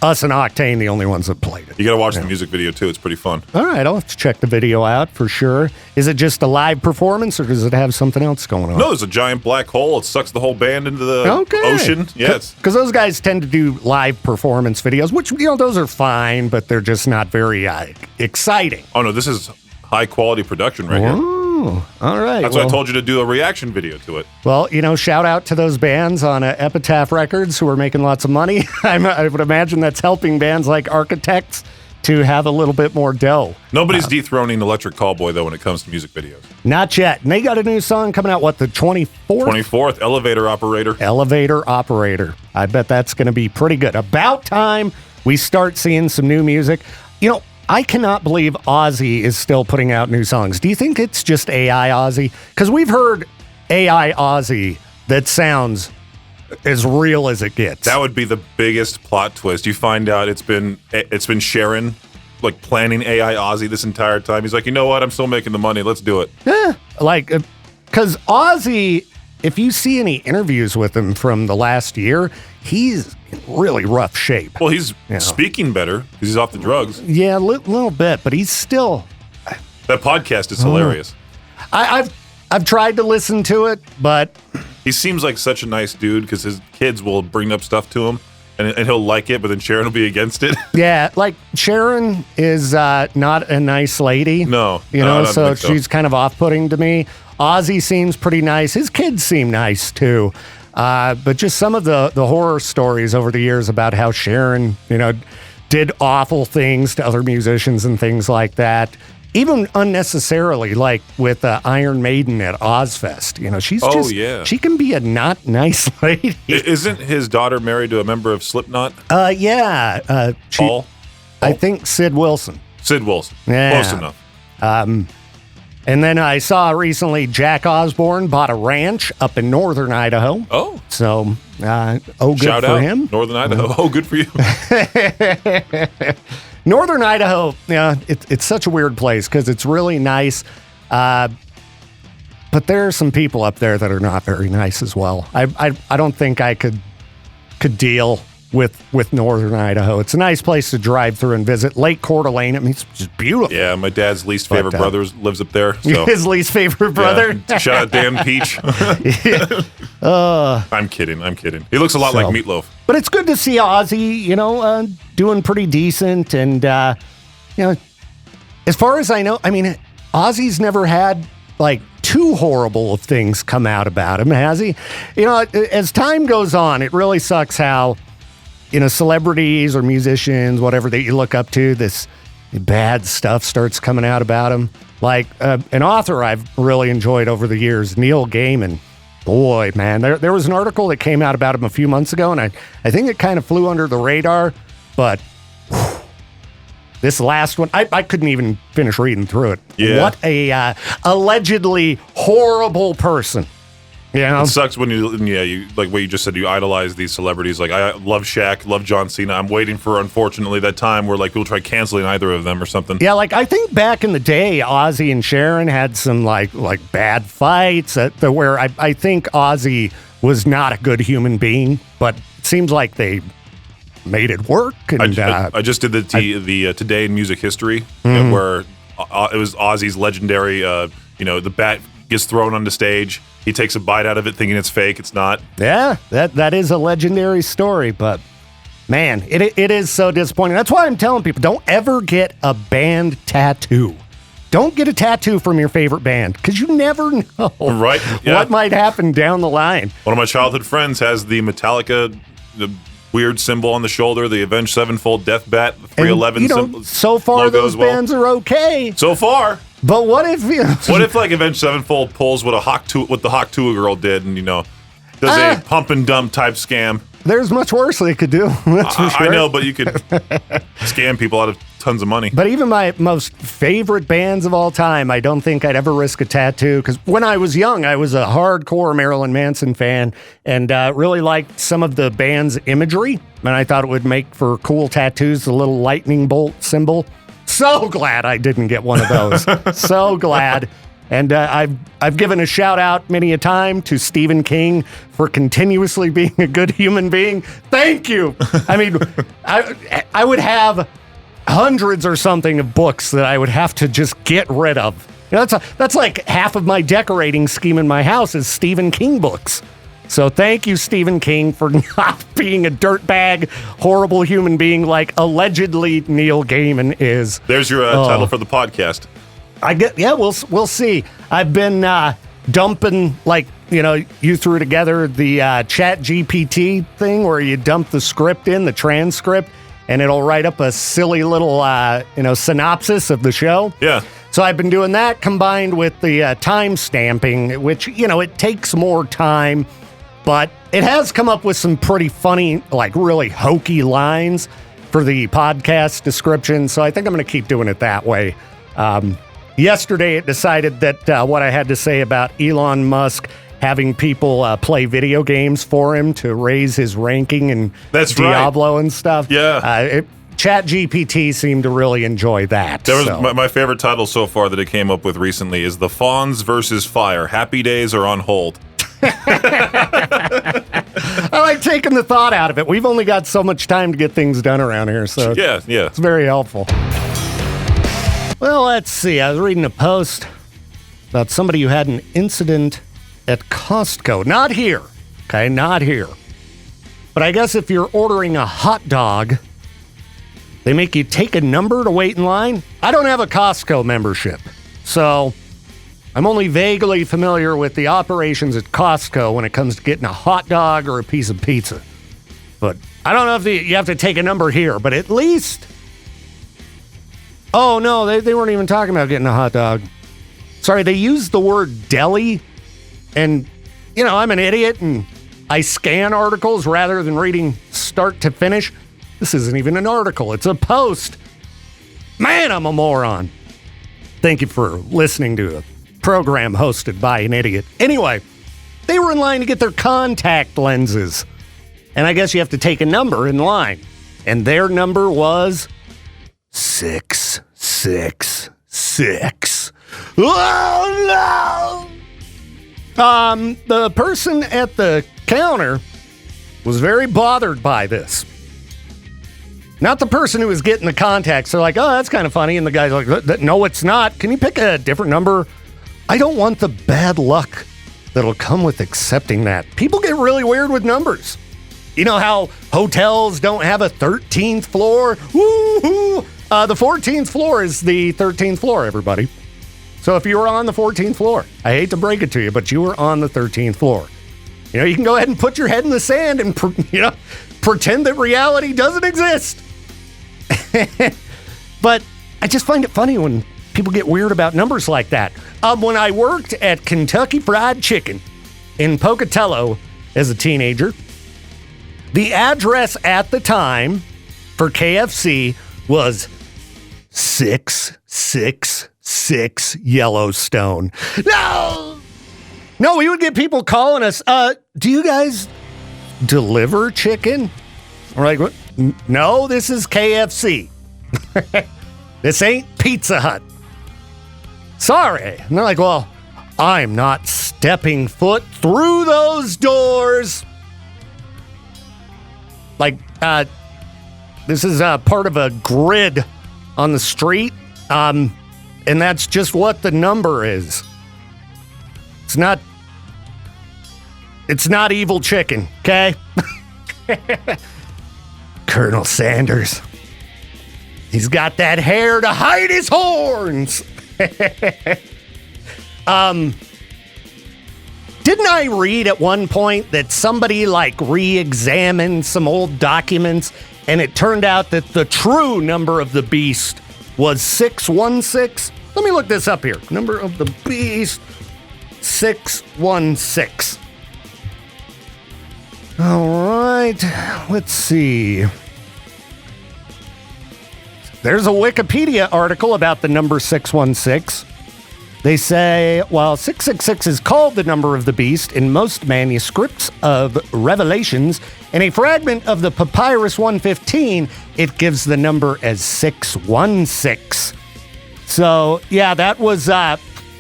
us and Octane, the only ones that played it. You got to watch the music video, too. It's pretty fun. All right, I'll have to check the video out for sure. Is it just a live performance, or does it have something else going on? No, there's a giant black hole. It sucks the whole band into the ocean. Yes. Because those guys tend to do live performance videos, which, those are fine, but they're just not very exciting. Oh, no, this is high-quality production right here. All right. That's why I told you to do a reaction video to it. Well, shout out to those bands on Epitaph Records who are making lots of money. I would imagine that's helping bands like Architects to have a little bit more dough. Nobody's dethroning Electric Callboy, though, when it comes to music videos. Not yet. And they got a new song coming out, the 24th? 24th, Elevator Operator. Elevator Operator. I bet that's going to be pretty good. About time we start seeing some new music. I cannot believe Ozzy is still putting out new songs. Do you think it's just AI Ozzy? Because we've heard AI Ozzy that sounds as real as it gets. That would be the biggest plot twist. You find out it's been Sharon, like, planning AI Ozzy this entire time. He's like, you know what? I'm still making the money. Let's do it. Yeah, because Ozzy, if you see any interviews with him from the last year, he's in really rough shape. Well, he's speaking better because he's off the drugs. Yeah, a little bit, but he's still, That podcast is hilarious. I've tried to listen to it, but he seems like such a nice dude because his kids will bring up stuff to him and he'll like it, but then Sharon will be against it. Yeah, like Sharon is not a nice lady. No, so she's kind of off-putting to me. Ozzy seems pretty nice. His kids seem nice too. But just some of the horror stories over the years about how Sharon, did awful things to other musicians and things like that. Even unnecessarily, like with Iron Maiden at Ozfest. She's she can be a not nice lady. Isn't his daughter married to a member of Slipknot? Yeah. Paul? I think Sid Wilson. Sid Wilson. Yeah. Close enough. And then I saw recently Jack Osbourne bought a ranch up in northern Idaho. Oh. So, good Shout for out, him. Northern Idaho. Oh, good for you. Northern Idaho, it's such a weird place because it's really nice. But there are some people up there that are not very nice as well. I don't think I could deal with northern Idaho. It's a nice place to drive through and visit. Lake Coeur d'Alene, it's just beautiful. Yeah, my dad's least favorite brother lives up there. So. His least favorite brother? Yeah. Shout out Dan Peach. I'm kidding. He looks a lot like Meatloaf. But it's good to see Ozzy, doing pretty decent. And, as far as I know, Ozzy's never had, too horrible of things come out about him, has he? As time goes on, it really sucks how, celebrities or musicians, whatever that you look up to, this bad stuff starts coming out about them. Like an author I've really enjoyed over the years, Neil Gaiman. Boy, man, there was an article that came out about him a few months ago, and I think it kind of flew under the radar, but this last one, I couldn't even finish reading through it. Yeah. What a allegedly horrible person. It sucks when you like what you just said, you idolize these celebrities. Like, I love Shaq, love John Cena. I'm waiting for, unfortunately, that time where we'll try canceling either of them or something. Yeah, I think back in the day, Ozzy and Sharon had some like bad fights where I think Ozzy was not a good human being, but it seems like they made it work. And I just did the Today in Music History, where it was Ozzy's legendary, the bat gets thrown on the stage. He takes a bite out of it thinking it's fake. It's not. Yeah, that is a legendary story, but man, it is so disappointing. That's why I'm telling people, don't ever get a band tattoo. Don't get a tattoo from your favorite band because you never know what might happen down the line. One of my childhood friends has the Metallica, the weird symbol on the shoulder, the Avenged Sevenfold Death Bat, 311 symbol. So far, those bands are okay. So far. But what if what if Avenged Sevenfold pulls what the Hawk Tuah girl did and does a pump and dump type scam? There's much worse they could do. That's for sure. I know, but you could scam people out of tons of money. But even my most favorite bands of all time, I don't think I'd ever risk a tattoo because when I was young, I was a hardcore Marilyn Manson fan and really liked some of the band's imagery. And I thought it would make for cool tattoos, the little lightning bolt symbol. So glad I didn't get one of those. So glad. And I've given a shout out many a time to Stephen King for continuously being a good human being. Thank you. I would have hundreds or something of books that I would have to just get rid of. That's like half of my decorating scheme in my house is Stephen King books. So thank you, Stephen King, for not being a dirtbag, horrible human being like allegedly Neil Gaiman is. There's your title for the podcast. We'll see. I've been dumping, you threw together the Chat GPT thing where you dump the script in, the transcript, and it'll write up a silly little, synopsis of the show. Yeah. So I've been doing that combined with the time stamping, which, it takes more time. But it has come up with some pretty funny, really hokey lines for the podcast description. So I think I'm going to keep doing it that way. Yesterday, it decided that what I had to say about Elon Musk having people play video games for him to raise his ranking in Diablo and stuff. Yeah. Chat GPT seemed to really enjoy that. My favorite title so far that it came up with recently is The Fawns versus Fire. Happy days are on hold. I like taking the thought out of it. We've only got so much time to get things done around here, so yeah. It's very helpful. Well, let's see. I was reading a post about somebody who had an incident at Costco. Not here. Okay, not here. But I guess if you're ordering a hot dog, they make you take a number to wait in line. I don't have a Costco membership, so I'm only vaguely familiar with the operations at Costco when it comes to getting a hot dog or a piece of pizza. But I don't know if you have to take a number here, but at least... Oh, no, they weren't even talking about getting a hot dog. Sorry, they used the word deli, and, I'm an idiot, and I scan articles rather than reading start to finish. This isn't even an article. It's a post. Man, I'm a moron. Thank you for listening to a program hosted by an idiot. Anyway, they were in line to get their contact lenses. And I guess you have to take a number in line. And their number was 666. Oh, no! The person at the counter was very bothered by this. Not the person who was getting the contacts. They're like, oh, that's kind of funny. And the guy's like, no, it's not. Can you pick a different number? I don't want the bad luck that'll come with accepting that. People get really weird with numbers. You know how hotels don't have a 13th floor? Woo-hoo! The 14th floor is the 13th floor, everybody. So if you were on the 14th floor, I hate to break it to you, but you were on the 13th floor. You can go ahead and put your head in the sand and, pretend that reality doesn't exist. But I just find it funny when people get weird about numbers like that. When I worked at Kentucky Fried Chicken in Pocatello as a teenager, the address at the time for KFC was 666 Yellowstone. No, we would get people calling us, do you guys deliver chicken? We're like, what? No, this is KFC. This ain't Pizza Hut. Sorry. And they're like, well, I'm not stepping foot through those doors. Like, this is part of a grid on the street, and that's just what the number is. It's not evil chicken, okay? Colonel Sanders. He's got that hair to hide his horns. Didn't I read at one point that somebody re-examined some old documents and it turned out that the true number of the beast was 616? Let me look this up here. Number of the beast, 616. All right, let's see. There's a Wikipedia article about the number 616. They say, while 666 is called the number of the beast in most manuscripts of Revelations, in a fragment of the Papyrus 115, it gives the number as 616. So, yeah, that was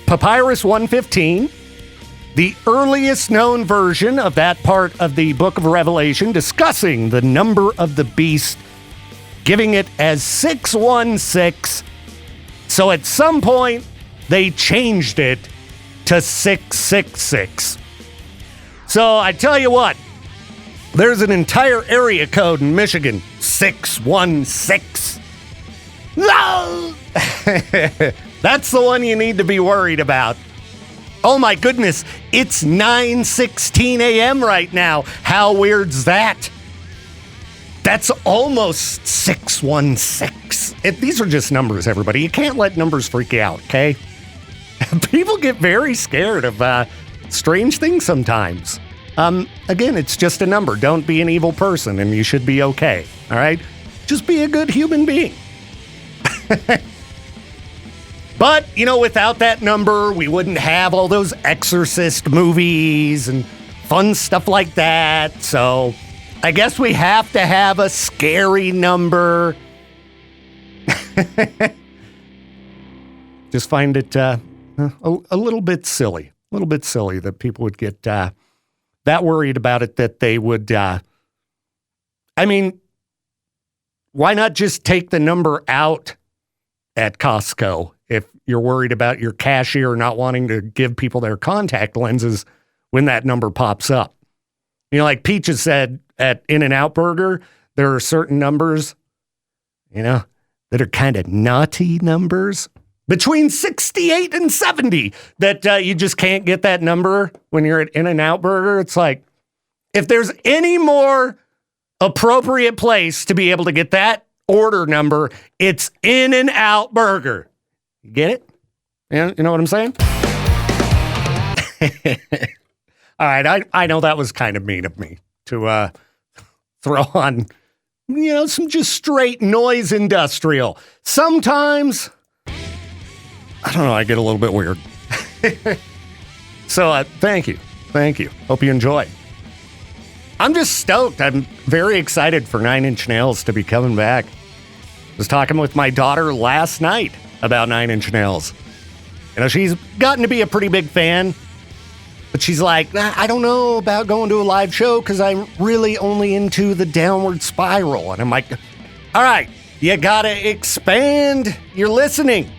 Papyrus 115, the earliest known version of that part of the book of Revelation discussing the number of the beast, giving it as 616. So at some point, they changed it to 666. So I tell you what, there's an entire area code in Michigan, 616. No! That's the one you need to be worried about. Oh my goodness, it's 9:16 a.m. right now. How weird's that? That's almost 616. These are just numbers, everybody. You can't let numbers freak you out, okay? People get very scared of strange things sometimes. Again, it's just a number. Don't be an evil person, and you should be okay, all right? Just be a good human being. But, without that number, we wouldn't have all those Exorcist movies and fun stuff like that. So I guess we have to have a scary number. Just find it a little bit silly. A little bit silly that people would get that worried about it, that they would... why not just take the number out at Costco if you're worried about your cashier not wanting to give people their contact lenses when that number pops up. You know, like Peaches said at In-N-Out Burger, there are certain numbers, you know, that are kind of naughty numbers. Between 68 and 70 that you just can't get that number when you're at In-N-Out Burger. It's like, if there's any more appropriate place to be able to get that order number, it's In-N-Out Burger. You get it? You know what I'm saying? All right, I know that was kind of mean of me to throw on, you know, some just straight noise industrial. Sometimes, I don't know, I get a little bit weird. So thank you. Hope you enjoy. I'm just stoked. I'm very excited for 9 Inch Nails to be coming back. I was talking with my daughter last night about 9 Inch Nails. You know, she's gotten to be a pretty big fan, but she's like, I don't know about going to a live show because I'm really only into the Downward Spiral. And I'm like, all right, you gotta expand your listening.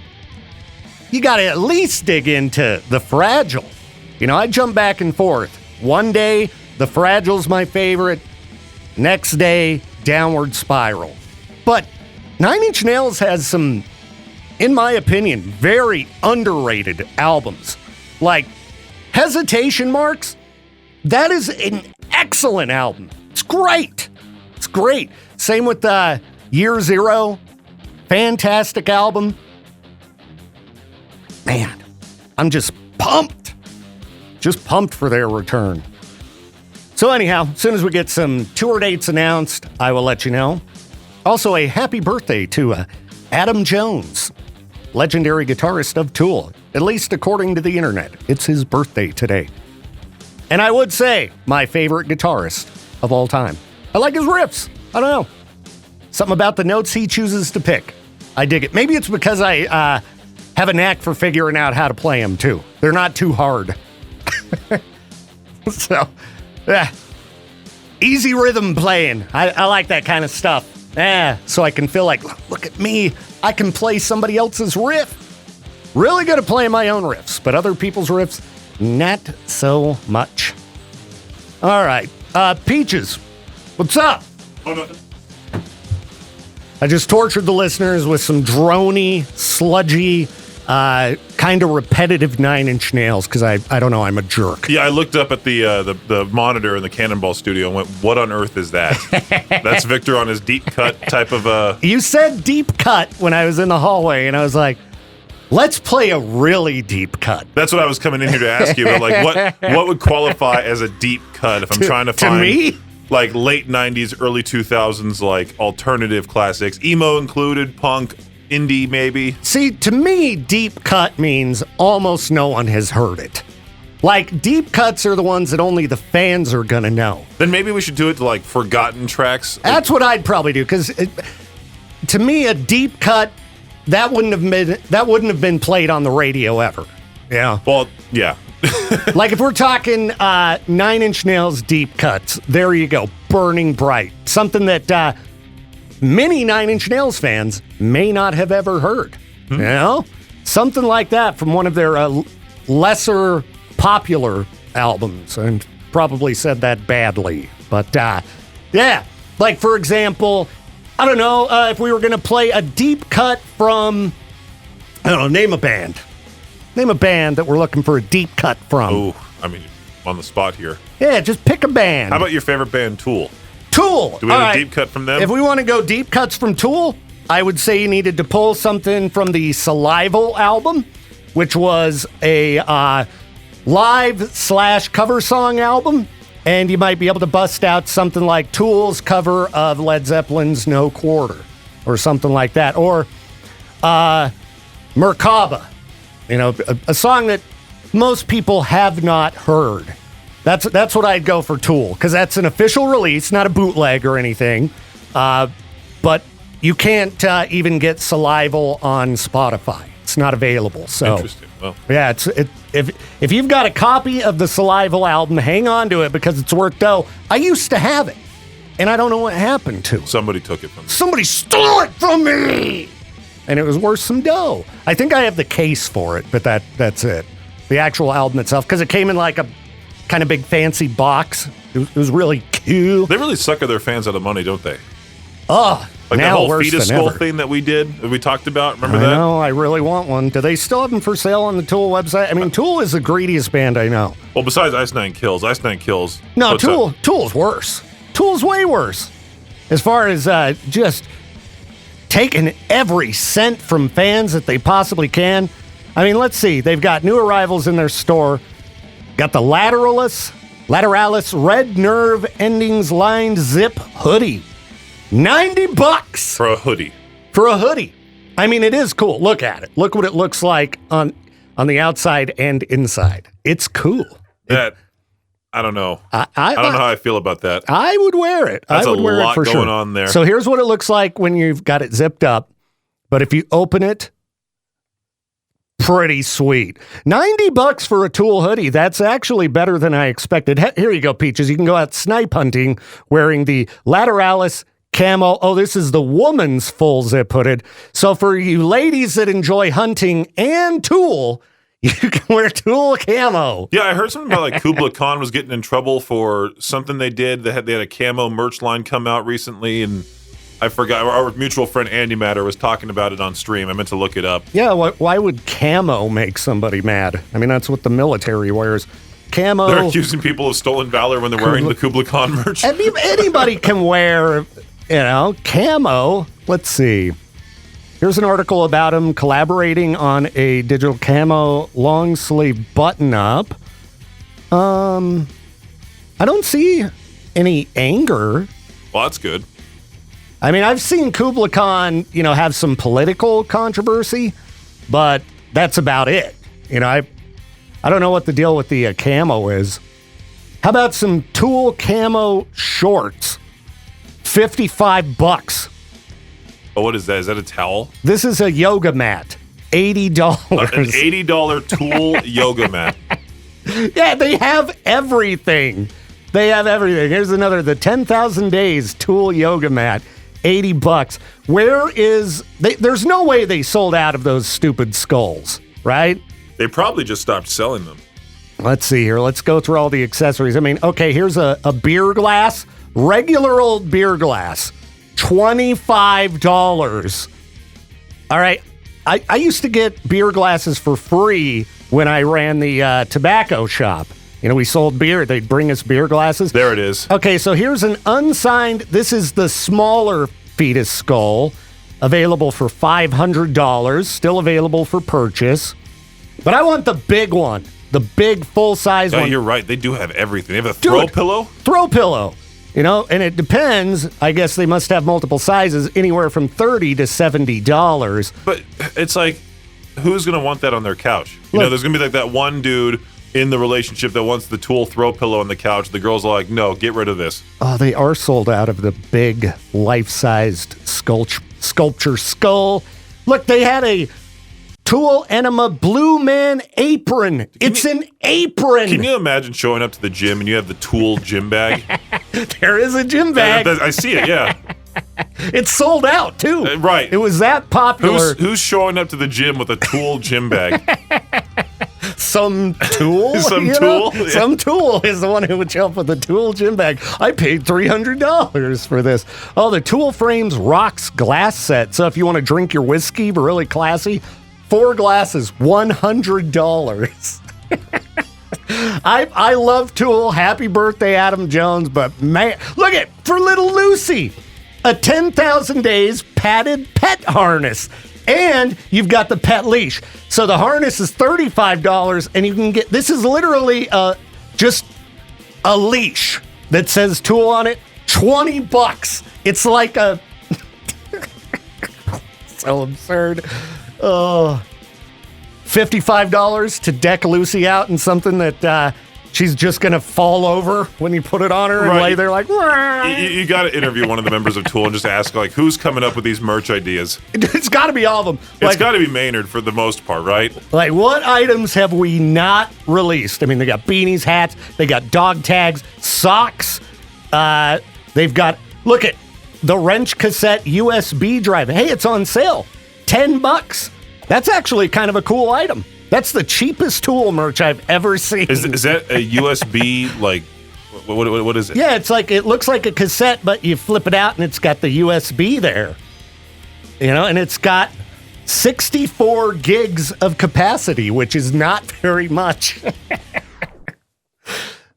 You gotta at least dig into the Fragile. You know, I jump back and forth. One day, the Fragile's my favorite. Next day, Downward Spiral. But 9 Inch Nails has some, in my opinion, very underrated albums. Like Hesitation Marks, that is an excellent album. It's great. Same with Year Zero, fantastic album. Man, I'm just pumped for their return. So anyhow, as soon as we get some tour dates announced, I will let you know. Also, a happy birthday to Adam Jones, legendary guitarist of Tool, at least according to the internet. It's his birthday today. And I would say my favorite guitarist of all time. I like his riffs. I don't know. Something about the notes he chooses to pick. I dig it. Maybe it's because I have a knack for figuring out how to play them, too. They're not too hard. So, easy rhythm playing. I like that kind of stuff. So I can feel like, look at me. I can play somebody else's riff. Really good at playing my own riffs, but other people's riffs, not so much. All right. Peaches, what's up? I just tortured the listeners with some droney, sludgy, kind of repetitive 9 Inch Nails because I don't know, I'm a jerk. Yeah, I looked up at the monitor in the Cannonball studio and went, what on earth is that? That's Victor on his deep cut type of... You said deep cut when I was in the hallway, and I was like, let's play a really deep cut. That's what I was coming in here to ask you, but like, what would qualify as a deep cut if I'm trying to find... To me? Like late 90s, early 2000s, like alternative classics, emo included, punk, indie maybe. See, to me, deep cut means almost no one has heard it. Like, deep cuts are the ones that only the fans are gonna know. Then maybe we should do it to like forgotten tracks. That's what I'd probably do, because to me, a deep cut, that wouldn't have been played on the radio ever. Yeah. Well, yeah. Like if we're talking 9 Inch Nails deep cuts, there you go, Burning Bright. Something that many 9 Inch Nails fans may not have ever heard. You know? Something like that from one of their lesser popular albums. And probably said that badly. But yeah, like for example, I don't know, if we were going to play a deep cut from, I don't know, name a band. Name a band that we're looking for a deep cut from. Oh, I mean, on the spot here. Yeah, just pick a band. How about your favorite band, Tool? Tool. Do we have a deep cut from them? If we want to go deep cuts from Tool, I would say you needed to pull something from the Salival album, which was a live/cover song album. And you might be able to bust out something like Tool's cover of Led Zeppelin's No Quarter or something like that. Or Merkaba. You know, a song that most people have not heard. That's what I'd go for Tool, because that's an official release, not a bootleg or anything. But you can't even get Salival on Spotify. It's not available. So interesting. Well, yeah, if you've got a copy of the Salival album, hang on to it because it's worth dough. I used to have it, and I don't know what happened to it. somebody took it from me. Somebody stole it from me. and it was worth some dough. I think I have the case for it, but that's it. The actual album itself, because it came in like a kind of big fancy box. It was really cool. They really sucker their fans out of money, don't they? Oh, like now that whole worse fetus than skull ever. thing that we talked about. Remember that? I know, I really want one. Do they still have them for sale on the Tool website? I mean, Tool is the greediest band I know. Well, besides Ice Nine Kills. No, Tool's worse. Tool's way worse. As far as just taking every cent from fans that they possibly can. I mean, let's see. They've got new arrivals in their store. Got the Lateralis Red Nerve Endings Lined Zip Hoodie. $90 for a hoodie. For a hoodie. I mean, it is cool. Look at it. Look what it looks like on the outside and inside. It's cool. I don't know. I don't know how I feel about that. I would wear it. That's I would wear it for sure. going on there. So here's what it looks like when you've got it zipped up. But if you open it, pretty sweet. $90 for a Tool hoodie. That's actually better than I expected. Here you go, Peaches. You can go out snipe hunting wearing the Lateralis camo. Oh, this is the woman's full zip hooded. So for you ladies that enjoy hunting and Tool, you can wear Tool camo. Yeah, I heard something about like Kubla Khan was getting in trouble for something they did. They had a camo merch line come out recently, and I forgot. Our mutual friend Andy Matter was talking about it on stream. I meant to look it up. Yeah, why would camo make somebody mad? I mean, that's what the military wears. Camo. They're accusing people of stolen valor when they're wearing the Kubla Khan merch. I mean, anybody can wear, camo. Let's see. Here's an article about him collaborating on a digital camo long sleeve button up. I don't see any anger. Well, that's good. I mean, I've seen Kubla Khan, have some political controversy, but that's about it. I don't know what the deal with the camo is. How about some Tool camo shorts? $55. Oh, what is that? Is that a towel? This is a yoga mat. $80. An $80 Tool yoga mat. Yeah, they have everything. Here's another, the 10,000 Days Tool yoga mat. $80. There's no way they sold out of those stupid skulls, right? They probably just stopped selling them. Let's see here. Let's go through all the accessories. I mean, okay, here's a beer glass, regular old beer glass, $25. All right. I used to get beer glasses for free when I ran the tobacco shop. We sold beer. They'd bring us beer glasses. There it is. Okay, so here's an unsigned. This is the smaller fetus skull, available for $500, still available for purchase. But I want the big one, the big full-size one. You're right. They do have everything. They have a throw pillow? Throw pillow. And it depends. I guess they must have multiple sizes, anywhere from $30 to $70. But it's like, who's going to want that on their couch? There's going to be like that one dude in the relationship that wants the Tool throw pillow on the couch. The girls are like, no, get rid of this. Oh, they are sold out of the big life-sized sculpture skull. Look, they had a Tool Enema Blue Man apron. It's an apron. Can you imagine showing up to the gym and you have the Tool gym bag? There is a gym bag. I see it, yeah. It's sold out, too. Right. It was that popular. Who's showing up to the gym with a Tool gym bag? Some Tool? Tool? Yeah. Some Tool is the one who would show up with a Tool gym bag. I paid $300 for this. Oh, the Tool Frames Rocks glass set. So if you want to drink your whiskey, but really classy, 4 glasses, $100. I love Tool. Happy birthday, Adam Jones. But man, look at, for little Lucy, a 10,000 Days padded pet harness. And you've got the pet leash. So the harness is $35, and you can get, this is literally just a leash that says Tool on it, $20. It's like a, so absurd. $55 to deck Lucy out in something that she's just going to fall over when you put it on her and lay there like, you got to interview one of the members of Tool and just ask, like, who's coming up with these merch ideas? It's got to be all of them. It's got to be Maynard for the most part, right? Like, what items have we not released? I mean, they got beanies, hats, they got dog tags, socks. They've got, look at the wrench cassette USB drive. Hey, it's on sale. $10. That's actually kind of a cool item. That's the cheapest tool merch I've ever seen. Is that a USB, like, what is it? Yeah, it's like, it looks like a cassette, but you flip it out and it's got the USB there. You know, and it's got 64 gigs of capacity, which is not very much.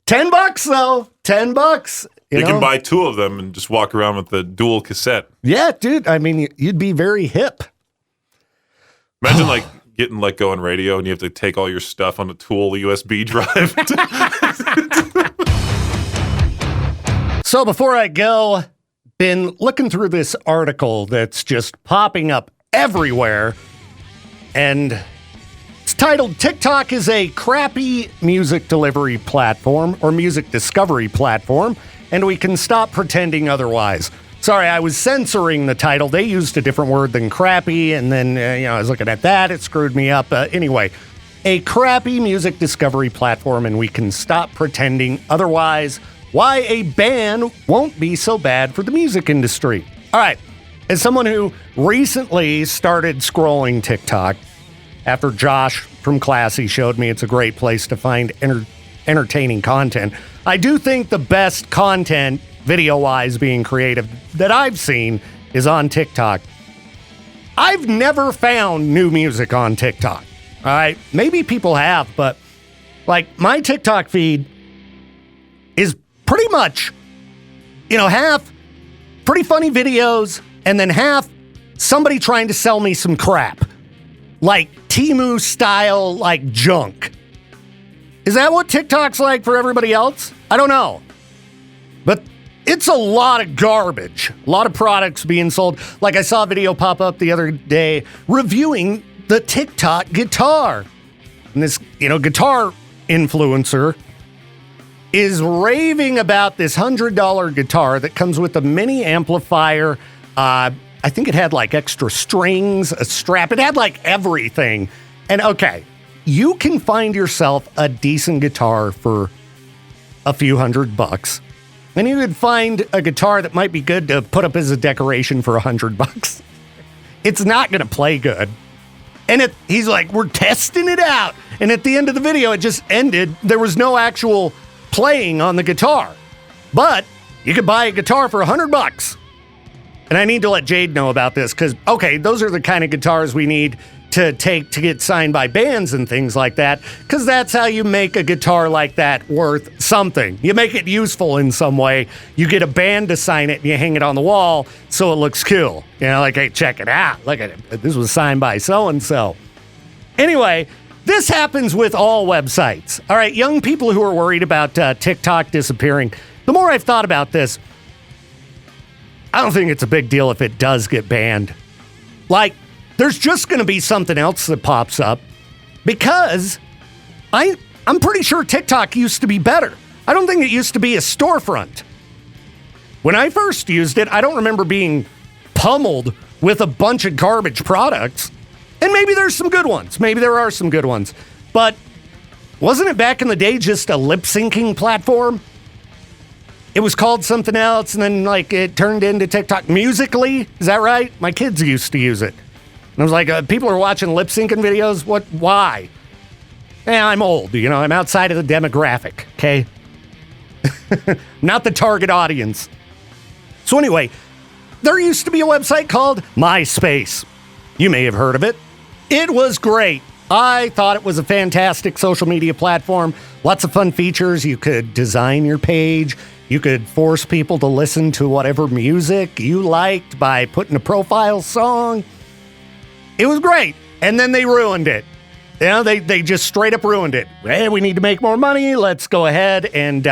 $10 though, $10. You can buy 2 of them and just walk around with the dual cassette. Yeah, dude. I mean, you'd be very hip. Imagine like getting let go on radio and you have to take all your stuff on a tool USB drive. So before I go, been looking through this article that's just popping up everywhere, and it's titled, TikTok is a crappy music delivery platform or music discovery platform, and we can stop pretending otherwise. Sorry, I was censoring the title. They used a different word than crappy, and then I was looking at that. It screwed me up. Anyway, a crappy music discovery platform, and we can stop pretending otherwise. Why a ban won't be so bad for the music industry. All right, as someone who recently started scrolling TikTok after Josh from Classy showed me it's a great place to find entertaining content, I do think the best content, video-wise being creative, that I've seen is on TikTok. I've never found new music on TikTok. All right, maybe people have, but like my TikTok feed is pretty much, half pretty funny videos and then half somebody trying to sell me some crap. Like Temu style, like junk. Is that what TikTok's like for everybody else? I don't know. But it's a lot of garbage. A lot of products being sold. Like I saw a video pop up the other day reviewing the TikTok guitar. And this, guitar influencer is raving about this $100 guitar that comes with a mini amplifier. I think it had like extra strings, a strap. It had like everything. And okay, you can find yourself a decent guitar for a few $100. And you could find a guitar that might be good to put up as a decoration for $100. It's not going to play good. And he's like, we're testing it out. And at the end of the video, it just ended. There was no actual playing on the guitar. But you could buy a guitar for $100. And I need to let Jade know about this because, okay, those are the kind of guitars we need to take to get signed by bands and things like that, because that's how you make a guitar like that worth something. You make it useful in some way. You get a band to sign it and you hang it on the wall so it looks cool. Like, hey, check it out. Look at it. This was signed by so-and-so. Anyway, this happens with all websites. All right, young people who are worried about TikTok disappearing, the more I've thought about this, I don't think it's a big deal if it does get banned. Like, there's just going to be something else that pops up because I'm pretty sure TikTok used to be better. I don't think it used to be a storefront. When I first used it, I don't remember being pummeled with a bunch of garbage products. And maybe there's some good ones. Maybe there are some good ones. But wasn't it back in the day just a lip-syncing platform? It was called something else, and then it turned into TikTok. Musically, is that right? My kids used to use it. And I was like, people are watching lip-syncing videos? What? Why? I'm old, I'm outside of the demographic, okay? Not the target audience. So anyway, there used to be a website called MySpace. You may have heard of it. It was great. I thought it was a fantastic social media platform. Lots of fun features. You could design your page. You could force people to listen to whatever music you liked by putting a profile song. It was great. And then they ruined it. They just straight up ruined it. Hey, we need to make more money. Let's go ahead and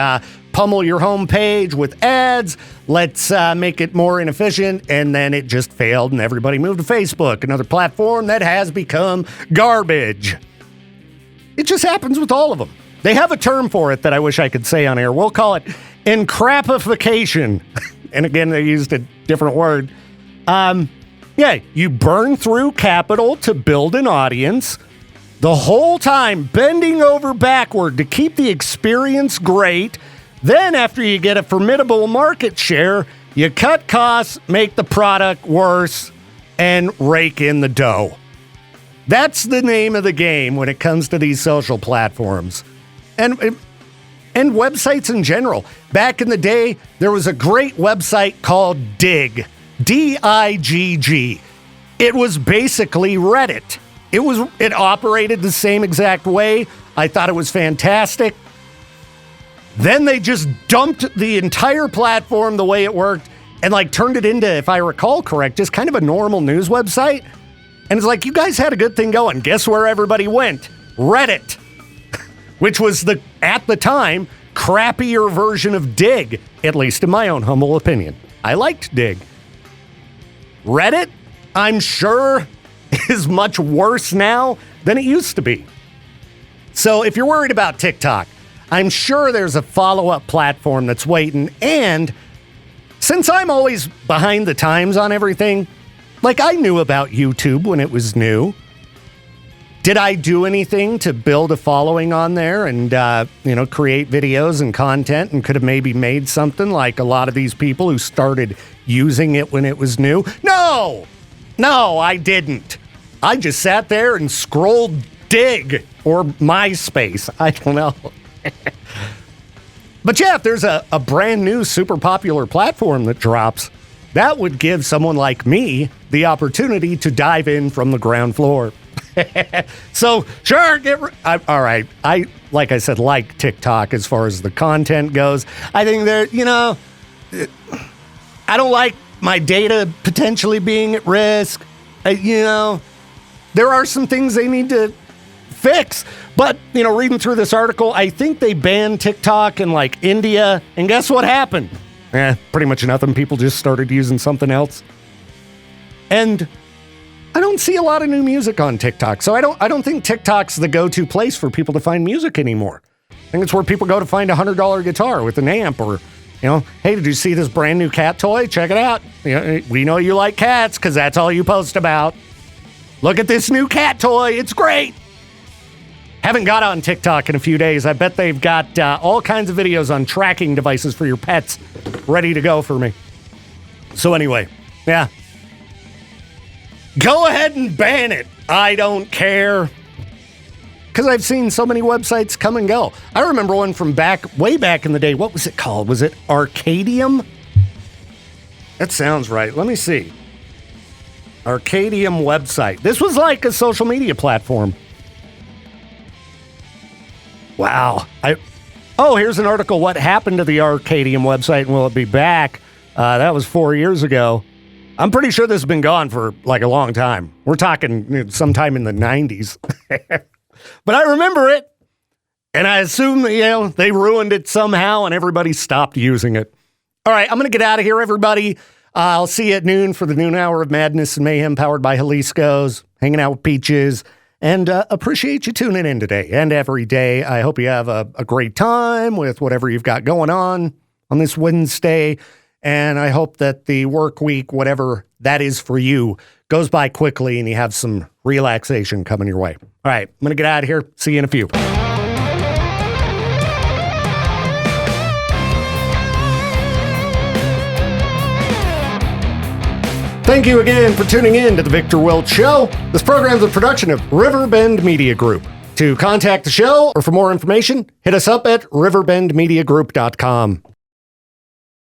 pummel your homepage with ads. Let's make it more inefficient. And then it just failed and everybody moved to Facebook, another platform that has become garbage. It just happens with all of them. They have a term for it that I wish I could say on air. We'll call it encrapification. And again, they used a different word. Yeah, you burn through capital to build an audience, the whole time bending over backward to keep the experience great. Then after you get a formidable market share, you cut costs, make the product worse, and rake in the dough. That's the name of the game when it comes to these social platforms. And websites in general. Back in the day, there was a great website called Digg. D-I-G-G. It was basically Reddit. It operated the same exact way. I thought it was fantastic. Then they just dumped the entire platform the way it worked and turned it into, if I recall correct, just kind of a normal news website. And it's like, you guys had a good thing going. Guess where everybody went? Reddit. Which was at the time, crappier version of Digg, at least in my own humble opinion. I liked Digg. Reddit, I'm sure, is much worse now than it used to be. So if you're worried about TikTok, I'm sure there's a follow-up platform that's waiting. And since I'm always behind the times on everything, I knew about YouTube when it was new. Did I do anything to build a following on there and, create videos and content and could have maybe made something like a lot of these people who started using it when it was new? No, I didn't. I just sat there and scrolled Digg or MySpace. I don't know. But yeah, if there's a brand new super popular platform that drops, that would give someone like me the opportunity to dive in from the ground floor. So, sure, all right. Like I said, like TikTok as far as the content goes. I think I don't like my data potentially being at risk. There are some things they need to fix. But, reading through this article, I think they banned TikTok in India. And guess what happened? Pretty much nothing. People just started using something else. And I don't see a lot of new music on TikTok. So I don't think TikTok's the go-to place for people to find music anymore. I think it's where people go to find a $100 guitar with an amp or, hey, did you see this brand new cat toy? Check it out. We know you like cats because that's all you post about. Look at this new cat toy. It's great. Haven't got on TikTok in a few days. I bet they've got all kinds of videos on tracking devices for your pets ready to go for me. So anyway, yeah. Go ahead and ban it. I don't care. Because I've seen so many websites come and go. I remember one from way back in the day. What was it called? Was it Arcadium? That sounds right. Let me see. Arcadium website. This was like a social media platform. Wow. Here's an article. What happened to the Arcadium website and will it be back? That was 4 years ago. I'm pretty sure this has been gone for a long time. We're talking sometime in the 90s. But I remember it. And I assume that, they ruined it somehow and everybody stopped using it. All right, I'm going to get out of here, everybody. I'll see you at noon for the noon hour of madness and mayhem powered by Jalisco's, hanging out with Peaches. And appreciate you tuning in today and every day. I hope you have a great time with whatever you've got going on this Wednesday. And I hope that the work week, whatever that is for you, goes by quickly and you have some relaxation coming your way. All right, I'm going to get out of here. See you in a few. Thank you again for tuning in to The Victor Welch Show. This program is a production of Riverbend Media Group. To contact the show or for more information, hit us up at riverbendmediagroup.com.